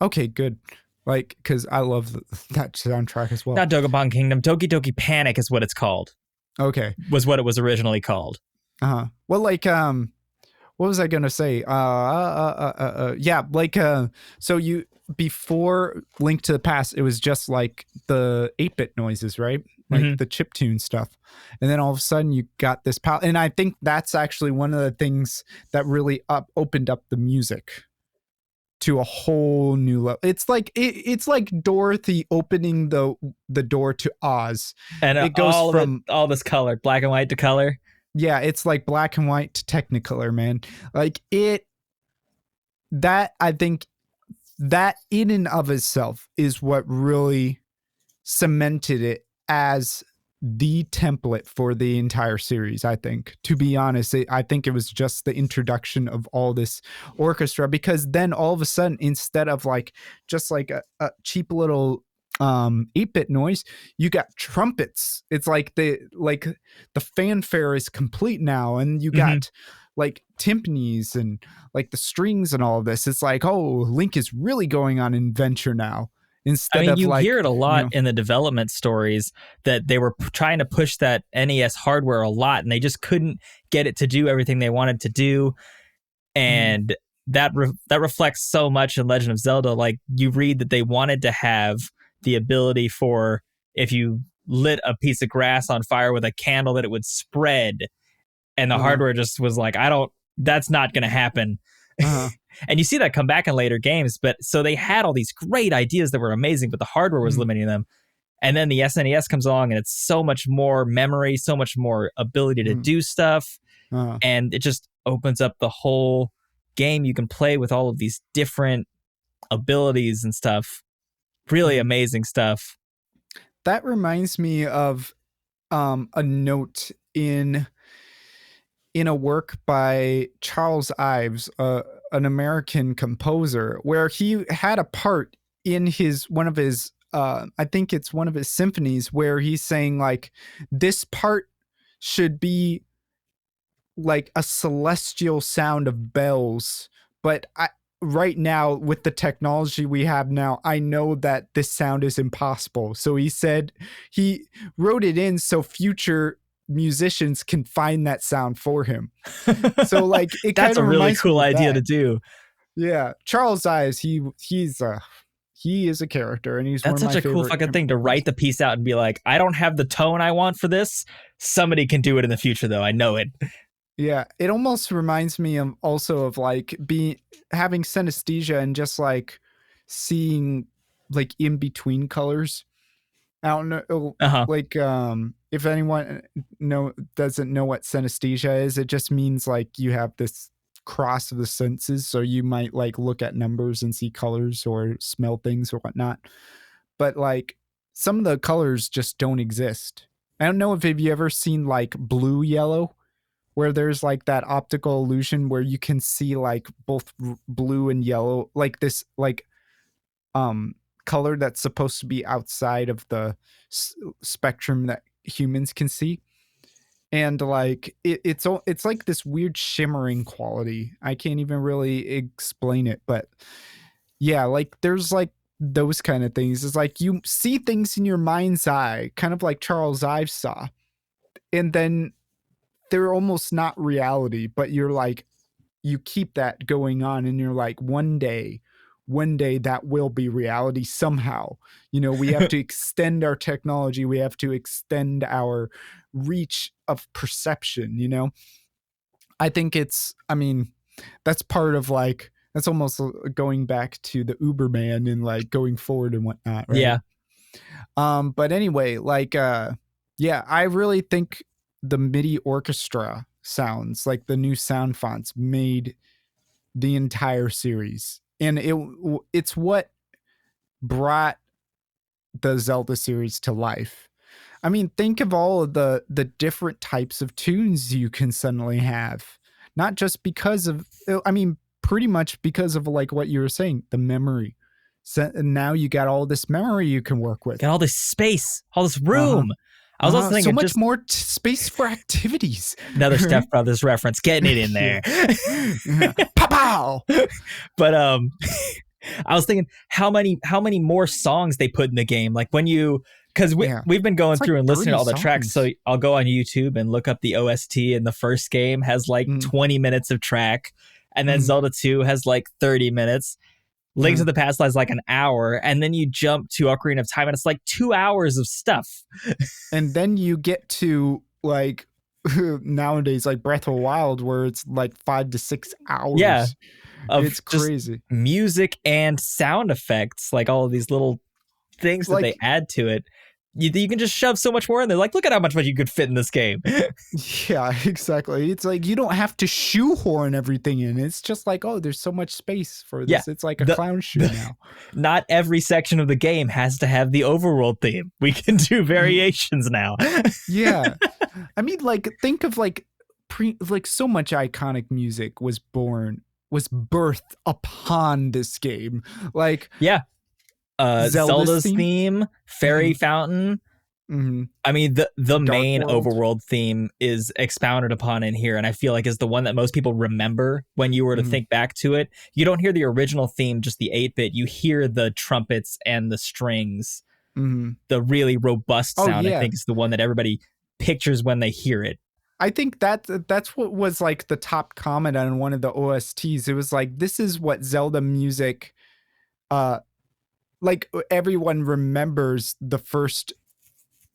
Okay, good. Like, because I love that soundtrack as well. Not Dokapon Kingdom. Doki Doki Panic is what it's called. Okay. Was what it was originally called. Well, like, what was I gonna say? Yeah, like, so you before Link to the Past, it was just like the 8-bit noises, right? Like the chiptune stuff, and then all of a sudden you got this power. And I think that's actually one of the things that really opened up the music to a whole new level. It's like it's like Dorothy opening the door to Oz. And It goes from all this color, black and white to color. Yeah, it's like black and white to Technicolor, man. Like it that I think that in and of itself is what really cemented it as the template for the entire series. I think, to be honest, I think it was just the introduction of all this orchestra, because then all of a sudden, instead of like just like a cheap little 8-bit noise, you got trumpets. It's like the fanfare is complete now, and you got like timpanis and like the strings and all of this. It's like, oh, Link is really going on an adventure now. Instead of you like, hear it a lot you know, in the development stories that they were trying to push that NES hardware a lot, and they just couldn't get it to do everything they wanted to do. And that reflects so much in Legend of Zelda. Like, you read that they wanted to have the ability for, if you lit a piece of grass on fire with a candle, that it would spread. And the hardware just was like, that's not going to happen. And you see that come back in later games. But so they had all these great ideas that were amazing, but the hardware was limiting them. And then the SNES comes along, and it's so much more memory, so much more ability to do stuff. And it just opens up the whole game. You can play with all of these different abilities and stuff. Really amazing stuff. That reminds me of a note in a work by Charles Ives, an American composer, where he had a part in one of his I think it's one of his symphonies, where he's saying like, this part should be like a celestial sound of bells, but right now, with the technology we have now, I know that this sound is impossible. So he said he wrote it in so future musicians can find that sound for him. So like, it That's kind of a really reminds me cool of idea that. to do. Yeah, Charles Ives, he is a character, and he's That's one of such my a cool favorite fucking thing to write the piece out and be like, I don't have the tone I want for this. Somebody can do it in the future, though. I know it. Yeah, it almost reminds me of also of like having synesthesia and just like seeing like in between colors. I don't know, like if anyone doesn't know what synesthesia is, it just means like you have this cross of the senses, so you might like look at numbers and see colors or smell things or whatnot. But like, some of the colors just don't exist. I don't know if have you ever seen like blue yellow, where there's like that optical illusion where you can see like both blue and yellow, like this like color that's supposed to be outside of the spectrum that humans can see. And like it's like this weird shimmering quality. I can't even really explain it, but yeah, like there's like those kind of things. It's like you see things in your mind's eye, kind of like Charles Ives saw, and then they're almost not reality, but you're like, you keep that going on, and you're like, one day that will be reality somehow. We have to extend our technology, we have to extend our reach of perception. I think that's part of like, that's almost going back to the Uberman and like going forward and whatnot, right? Yeah. But anyway, like yeah, I really think the MIDI orchestra sounds, like the new sound fonts, made the entire series, and it's what brought the Zelda series to life. I mean, think of all of the different types of tunes you can suddenly have, not just because of, pretty much because of like what you were saying, the memory. So now you got all this memory you can work with. Got all this space, all this room. I was also So thinking much just more space for activities. another Step Right? Brothers reference, getting it in Yeah. there. Yeah. Pow! But I was thinking how many more songs they put in the game. Like when you because Yeah. we've been going It's like through and listening to 30 all the tracks. So songs. I'll go on YouTube and look up the OST, and the first game has like Mm, 20 minutes of track, and then mm, Zelda 2 has like 30 minutes. Link to mm. the Past has like an hour, and then you jump to Ocarina of Time, and it's like 2 hours of stuff. And then you get to like nowadays, like Breath of the Wild, where it's like 5 to 6 hours. Yeah, of It's just crazy. music and sound effects, like all of these little things that they Like, add to it. You can just shove so much more in there. Like, look at how much you could fit in this game. yeah, exactly. It's like you don't have to shoehorn everything in. It's just like, oh, there's so much space for Yeah, this. It's like a the, clown shoe the now. not every section of the game has to have the overworld theme. We can do Mhm. variations now. Yeah. I mean, like, think of like so much iconic music was birthed upon this game. Like Yeah, Zelda's Zelda's theme. theme, Fairy Mm-hmm. Fountain. Mm-hmm. I mean, the Dark main World. overworld theme is expounded upon in here, and I feel like is the one that most people remember when you were to Mm-hmm. think back to it. You don't hear the original theme, just the 8-bit. You hear the trumpets and the strings. Mm-hmm. The really robust Oh sound, I yeah. think, is the one that everybody pictures when they hear it. I think that's what was like the top comment on one of the OSTs. It was like, this is what Zelda music uh like everyone remembers the first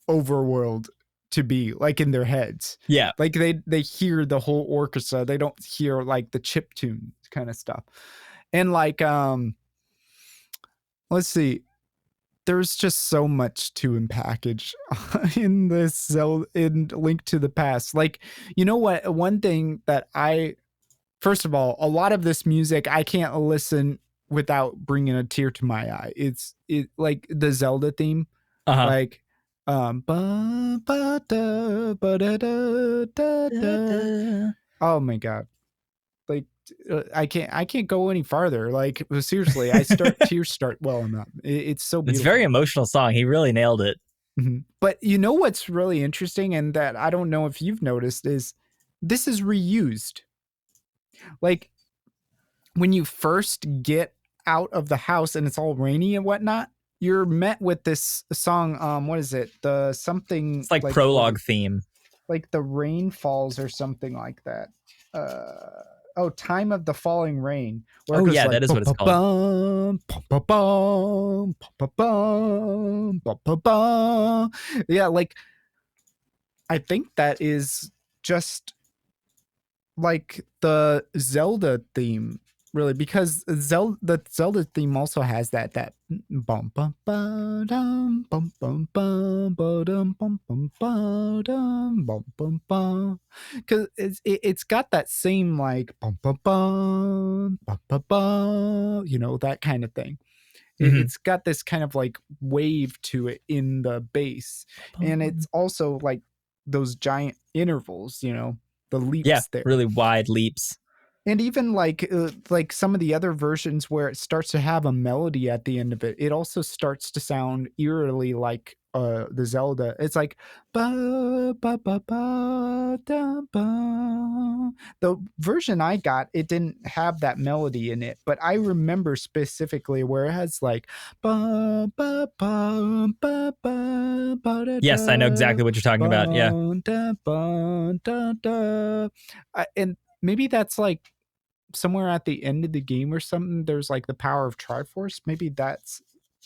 overworld to be like in their heads. Yeah. Like they hear the whole orchestra. They don't hear like the chip tune kind of stuff. And like let's see, there's just so much to unpackage in this Zelda in Link to the Past. Like, you know what? One thing that first of all, a lot of this music I can't listen without bringing a tear to my eye. It like the Zelda theme, Uh huh. like ba, ba, da, ba, da, da, da, da. Oh my god. Like I can't go any farther. Like seriously, tears start welling up. It's so It's a very beautiful. emotional song. He really nailed it. Mhm. But you know what's really interesting, and that I don't know if you've noticed, is this is reused. Like when you first get out of the house and it's all rainy and whatnot, you're met with this song. What is it? The something It's like like prologue theme. like the rain falls or something like that. Oh, time of the falling rain, where it Oh goes yeah, like that is what it's called. bum bum bum bum bum bum bum bum bum. Yeah, like I think that is just like the Zelda theme, really, because the Zelda theme also has that bum bum ba dum bum bum bum ba dum bum bum ba dum bum bum bum, because it's got that same like bum bum bum, that kind of thing. Mm-hmm. It's got this kind of like wave to it in the bass, and it's also like those giant intervals, the Yeah, leaps there. really wide leaps. And even like some of the other versions where it starts to have a melody at the end of it, it also starts to sound eerily like the Zelda. It's like ba ba ba ba da ba. The version I got, it didn't have that melody in it, but I remember specifically where it has like ba ba ba ba ba ba da Yes, I know da exactly what you're talking about. Yeah. ba da da. And maybe that's like somewhere at the end of the game or something. There's like the power of Triforce. Maybe that's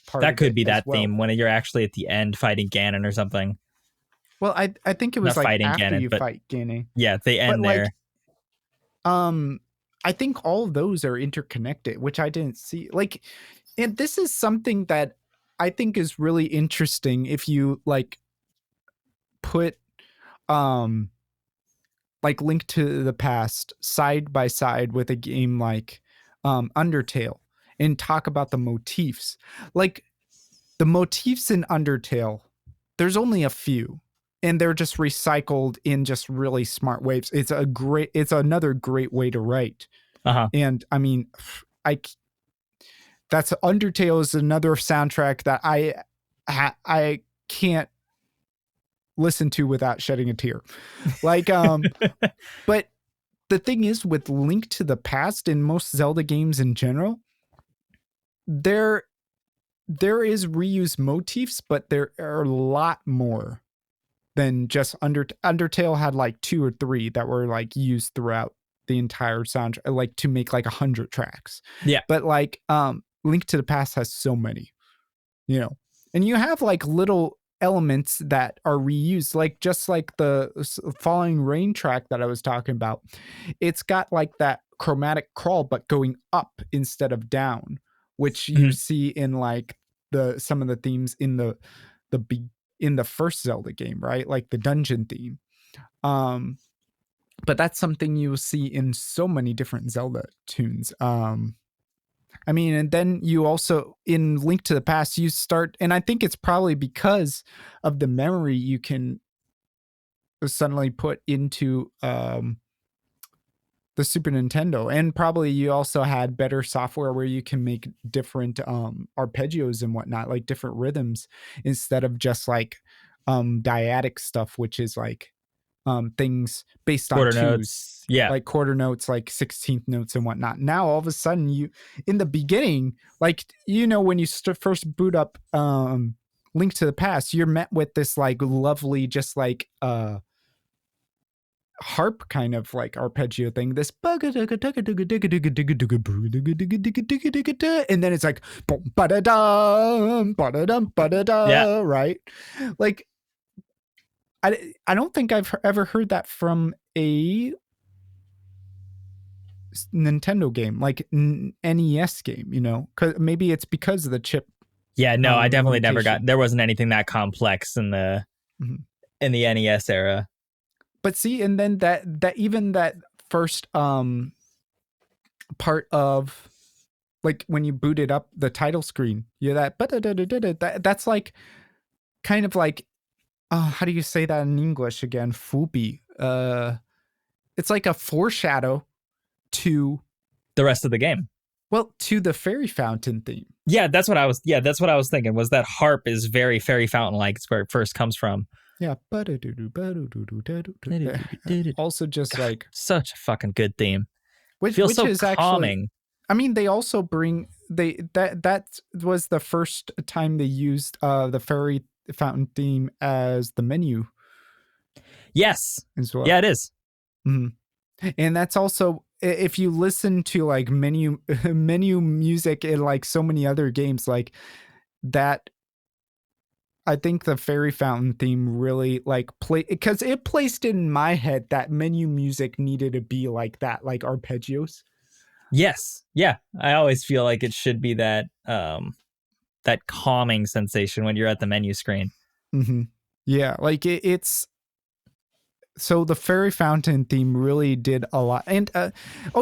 part That of could it be as that well. theme when you're actually at the end fighting Ganon or something. Well, I think it Not was like fighting after Ganon, you but fight Guinea. yeah, they But end like there. I think all of those are interconnected, which I didn't see. Like, and this is something that I think is really interesting if you like put um like Link to the Past side by side with a game like Undertale and talk about the motifs. Like the motifs in Undertale, there's only a few, and they're just recycled in just really smart ways. It's another great way to write. Uh huh. And I mean, I that's Undertale is another soundtrack that I can't listen to without shedding a tear. Like, but the thing is, with Link to the Past in most Zelda games in general, there is reused motifs, but there are a lot more than just Undertale had like 2 or 3 that were like used throughout the entire soundtrack, like to make like 100 tracks. Yeah. But like Link to the Past has so many, you know. And you have like little elements that are reused, like just like the Falling Rain track that I was talking about. It's got like that chromatic crawl but going up instead of down, which you see in like some of the themes in the in the first Zelda game, right? Like the dungeon theme. But that's something you'll see in so many different Zelda tunes. I mean, and then you also in Link to the Past, you start, and I think it's probably because of the memory you can suddenly put into the Super Nintendo, and probably you also had better software where you can make different arpeggios and whatnot, like different rhythms, instead of just like dyadic stuff, which is like things based on Quarter twos, notes. Yeah. like quarter notes, like 16th notes and whatnot. Now all of a sudden, you in the beginning, like, you know, when you first boot up Link to the Past, you're met with this like lovely, just like harp kind of like arpeggio thing, this and then it's like Yeah. right? Like I don't think I've ever heard that from a Nintendo game, like NES game, you know, because maybe it's because of the chip. Yeah, no, I definitely never limitation. there wasn't anything that complex in the NES era. But see, and then that even that first part of like when you booted up the title screen, you that that's like kind of like how do you say that in English again? Fubi. It's like a foreshadow to the rest of the game. Well, to the fairy fountain theme. Yeah, that's what I was thinking, was that harp is very fairy fountain like. It's where it first comes from. Yeah. Also just God, like such a fucking good theme. Which Feels so is calming. Actually, I mean, they also bring that was the first time they used the fairy fountain theme as the menu. Yes. As well. Yeah, it is. Mm-hmm. And that's also, if you listen to like menu music in like so many other games like that, I think the fairy fountain theme really like because it placed in my head that menu music needed to be like that, like arpeggios. Yes. Yeah. I always feel like it should be that that calming sensation when you're at the menu screen. Mm-hmm. Yeah, like it's so the fairy fountain theme really did a lot. And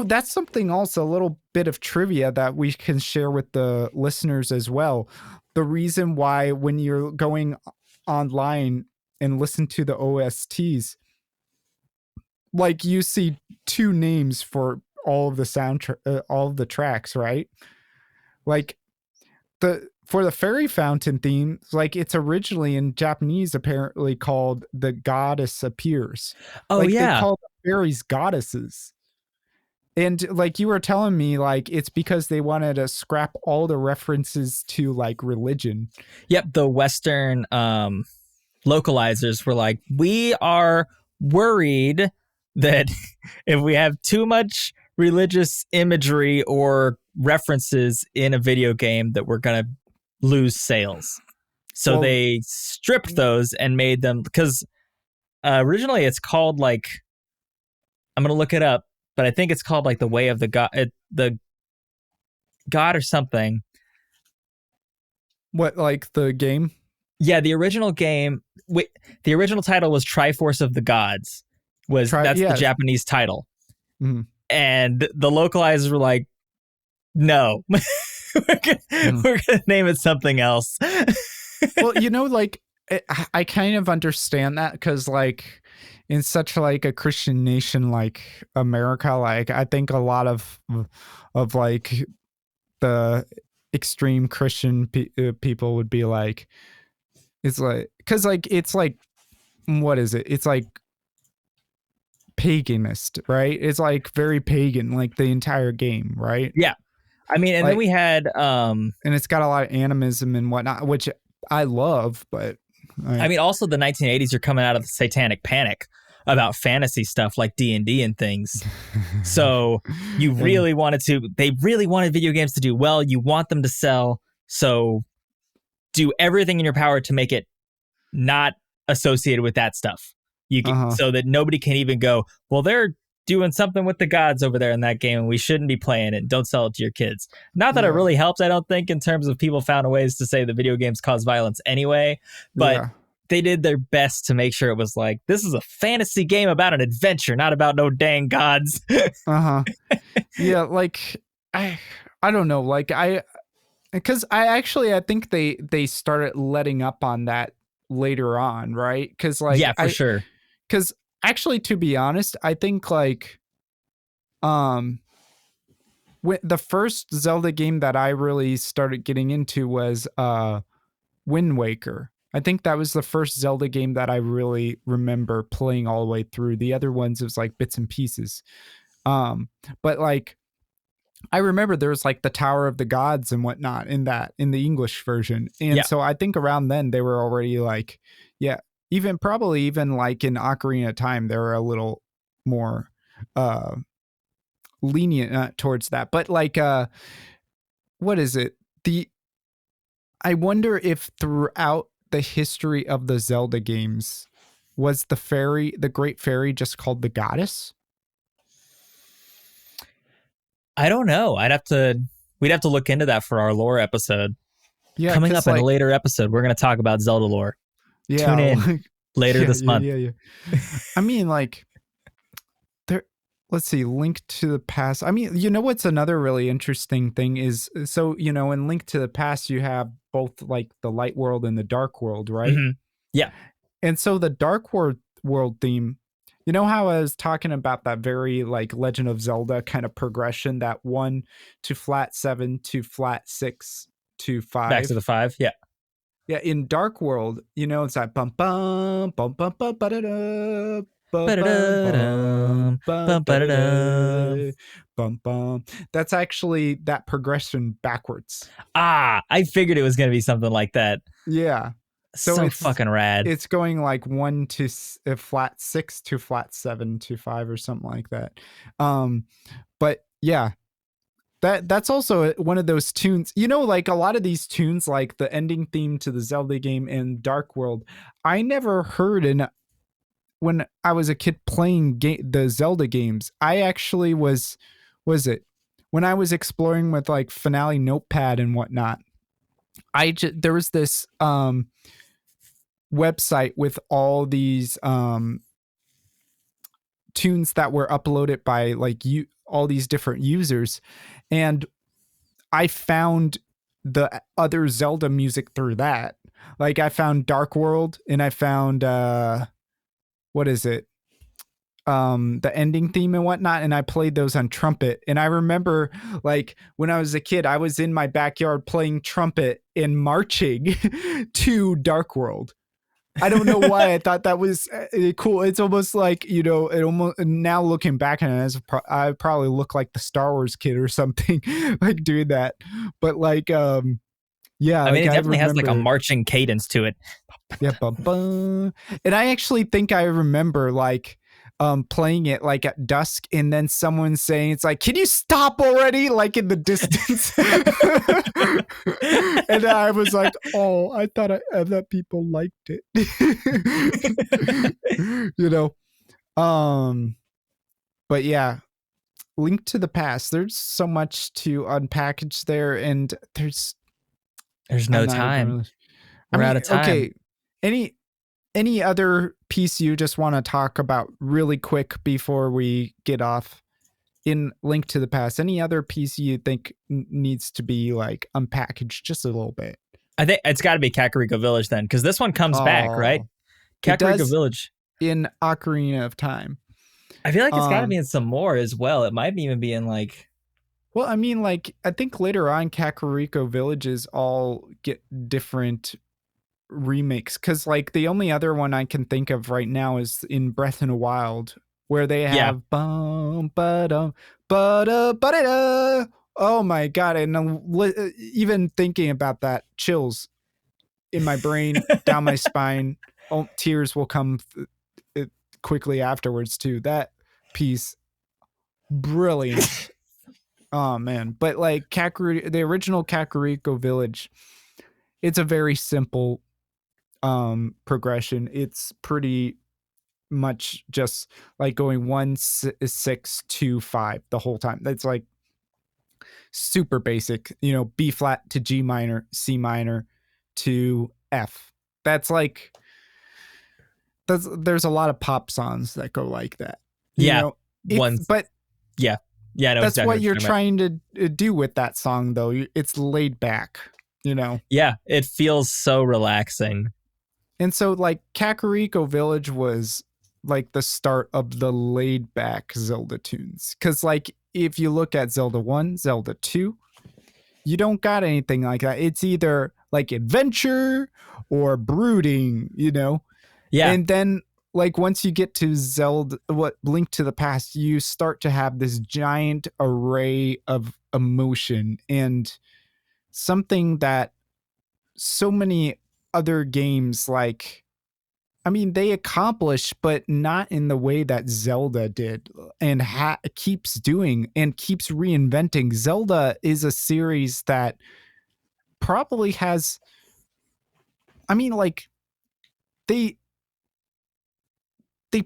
that's something also, a little bit of trivia that we can share with the listeners as well. The reason why when you're going online and listen to the OSTs, like you see 2 names for all of the soundtrack, all of the tracks, right? Like for the fairy fountain theme, like it's originally in Japanese apparently called The Goddess Appears. Oh, like yeah. They call the fairies goddesses. And like you were telling me, like it's because they wanted to scrap all the references to like religion. Yep, the Western localizers were like, we are worried that if we have too much religious imagery or references in a video game that we're going to lose sales. So they stripped those and made them, because originally it's called like, I'm going to look it up, but I think it's called like the Way of the God or something. What, like the game? Yeah, the original game, the original title was Triforce of the Gods. That's the Japanese title. Mm-hmm. And the localizers were like, no, we're gonna name it something else. Well, you know, like I kind of understand that, because like in such like a Christian nation like America, like I think a lot of like the extreme Christian people would be like, it's like, because like it's like what is it? It's like paganist, right? It's like very pagan, like the entire game, right? Yeah. I mean, and then Like, we had and it's got a lot of animism and whatnot, which I love, but I like, mean, also the 1980s are coming out of the satanic panic about fantasy stuff like D&D and things. So and they really wanted video games to do well. You want them to sell. So do everything in your power to make it not associated with that stuff. uh-huh, So that nobody can even go, well, they're doing something with the gods over there in that game and we shouldn't be playing it. Don't sell it to your kids. Not that it yeah, really helps, I don't think, in terms of people found ways to say the video games cause violence anyway, but yeah, they did their best to make sure it was like, this is a fantasy game about an adventure, not about no dang gods. uh-huh, yeah. Like, I, I don't know. Like, because I think they started letting up on that later on, right? Because like Yeah, for sure. because actually, to be honest, I think like um when the first Zelda game that I really started getting into was Wind Waker. I think that was the first Zelda game that I really remember playing all the way through. The other ones it was like bits and pieces. Um, but like I remember there was like the Tower of the Gods and whatnot in the English version. And Yeah. so I think around then they were already like, yeah, even probably even like in Ocarina of Time, they were a little more uh lenient towards that. But like what is it? The I wonder if throughout the history of the Zelda games was the great fairy just called the goddess? I don't know. We'd have to look into that for our lore episode. Yeah, Coming cuz up in a like later episode, we're going to talk about Zelda lore. yeah, Tune in like later this month. yeah. I mean like there let's see, Link to the Past. I mean, you know what's another really interesting thing is so, you know, in Link to the Past you have both like the light world and the dark world, right? Mm-hmm. Yeah. And so the world theme, you know how I was talking about that very like Legend of Zelda kind of progression, that 1 to flat 7 to flat 6 to Back to 5. the five. Yeah. Yeah, in Dark World, you know, it's that bum bum bum bum bum ba da da bum bum bum Ba-da-da-dum, bum ba da bum-ba-da-dum. da bum bum. That's actually that progression backwards. Ah, I figured it was going to be something like that. Yeah. So So fucking rad. it's going like 1 to flat 6 to flat 7 to 5 or something like that. Um but yeah, that's also one of those tunes. You know, like a lot of these tunes, like the ending theme to the Zelda game and Dark World, I never heard in when I was a kid playing the Zelda games. I actually was it when I was exploring with like Finale Notepad and whatnot. There was this website with all these tunes that were uploaded by like you all these different users, and I found the other Zelda music through that. Like I found Dark World and I found what is it? The ending theme and whatnot, and I played those on trumpet. And I remember like when I was a kid, I was in my backyard playing trumpet and marching to Dark World. I don't know why I thought that was cool. It's almost like, you know, it almost now looking back on it, I probably look like the Star Wars kid or something like doing that. But like, yeah, I mean, like it I definitely has like a remember, marching cadence to it. yeah, bum, bum. And I actually think I remember like playing it like at dusk and then someone saying it's like, can you stop already, like in the distance. And I was like, oh, I thought people liked it. You know, but yeah, Link to the Past, there's so much to unpackage there, and There's no I'm not even time. really, I We're out mean, of time. okay, any other piece you just want to talk about really quick before we get off in Link to the Past? Any other piece you think needs to be like unpackaged just a little bit? I think it's got to be Kakariko Village then, because this one comes back, right? Oh, it Kakariko does Village. in Ocarina of Time. I feel like it's got to be Um, in some more as well. It might even be in like, well, I mean, like I think later on, Kakariko villages all get different remakes, because like the only other one I can think of right now is in Breath in the Wild, where they Yeah. have bum ba dum ba da ba da da. Oh my god! And even thinking about that, chills in my brain, down my spine. Oh, tears will come quickly afterwards too. That piece, brilliant. Oh man, but like the original Kakariko Village, it's a very simple progression. It's pretty much just like going 1 6 2 5 the whole time. That's like super basic, B flat to G minor, C minor to F. That's like there's a lot of pop songs that go like that. Yeah. It's Once. but Yeah. Yeah, I know that's exactly what what you're you're talking about. trying to do with that song though. It's laid back. Yeah, it feels so relaxing. And so like Kakariko Village was like the start of the laid back Zelda tunes. Cause like if you look at Zelda 1, Zelda 2, you don't got anything like that. It's either like adventure or brooding. Yeah. And then like once you get to Zelda, what Link to the Past, you start to have this giant array of emotion and something that so many other games like, I mean, they accomplish, but not in the way that Zelda did and keeps doing and keeps reinventing. Zelda is a series that probably has, I mean, like they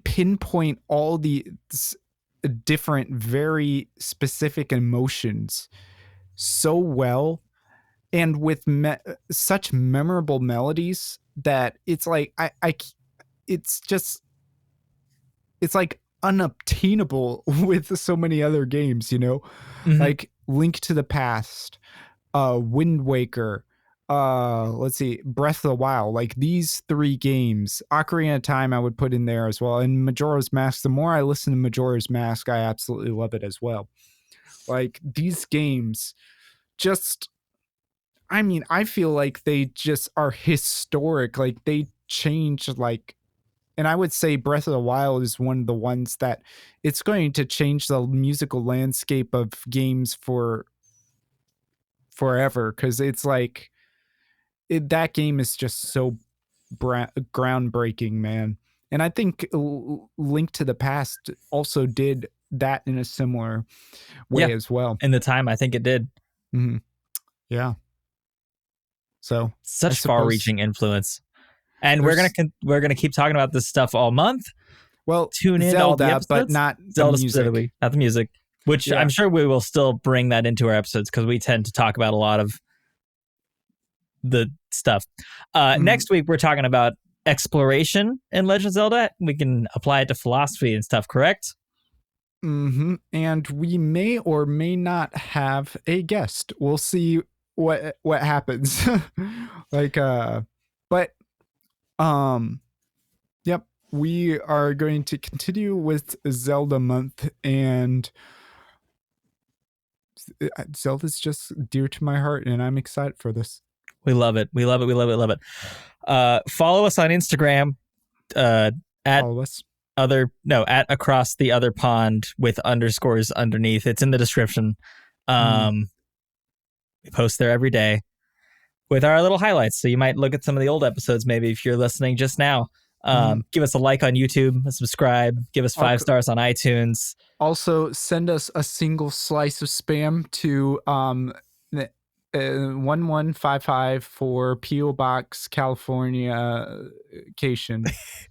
pinpoint all the different, very specific emotions so well, and with such memorable melodies that it's like it's just it's like unobtainable with so many other games. Mm-hmm. Like Link to the Past, Wind Waker, let's see, Breath of the Wild. Like these three games, Ocarina of Time I would put in there as well, and Majora's Mask. The more I listen to Majora's Mask, I absolutely love it as well. Like these games just, I mean, I feel like they just are historic. Like they change, like, and I would say Breath of the Wild is one of the ones that it's going to change the musical landscape of games for forever, because it's like that game is just so groundbreaking, man. And I think Link to the Past also did that in a similar Yeah. way as well. In the time, I think it did. Mm-hmm. Yeah. So I Such suppose far-reaching influence. And there's, we're gonna keep talking about this stuff all month. well, Tune in to all the Zelda, but episodes. not the Zelda music. specifically, not the music, which Yeah. I'm sure we will still bring that into our episodes because we tend to talk about a lot of the stuff. Next week, we're talking about exploration in Legend of Zelda. We can apply it to philosophy and stuff, correct? Mm-hmm. And we may or may not have a guest. We'll see what happens. Like but yep, we are going to continue with Zelda month, and Zelda's just dear to my heart, and I'm excited for this. We love it. We love it. We love it. Love it. Follow us on Instagram at Follow us. at across the other pond with underscores underneath. It's in the description. We post there every day with our little highlights. So you might look at some of the old episodes, maybe if you're listening just now. Give us a like on YouTube, subscribe, give us 5 stars on iTunes. Also, send us a single slice of spam to 1155 for PO Box, California cation.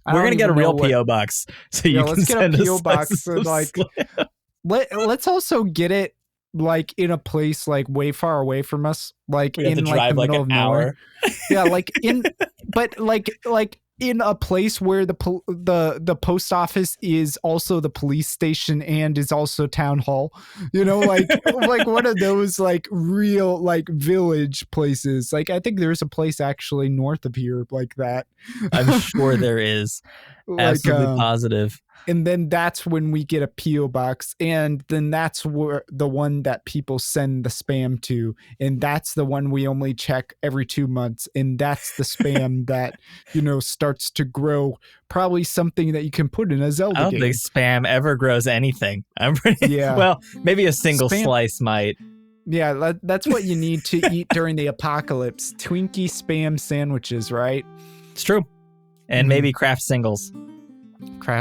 We're gonna get a real PO box, so you can let's get send a PO us box and like let's also get it like in a place like way far away from us, like in like the middle of nowhere. Yeah, like in but like in a place where the post office is also the police station and is also town hall, like like one of those like real like village places. Like I think there's a place actually north of here like that. I'm sure there is. Absolutely positive. And then that's when we get a P.O. box. And then that's where the one that people send the spam to. And that's the one we only check every 2 months. And that's the spam that, starts to grow. Probably something that you can put in a Zelda game. I don't think spam ever grows anything. Well, maybe a single slice might. Yeah, that's what you need to eat during the apocalypse. Twinkie spam sandwiches, right? It's true. And maybe craft singles.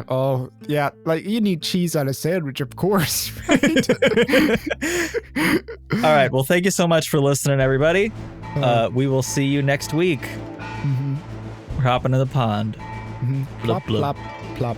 Oh, yeah. Like, you need cheese on a sandwich, of course. Right? All right. Well, thank you so much for listening, everybody. We will see you next week. We're hopping in the pond. Plop, plop, plop.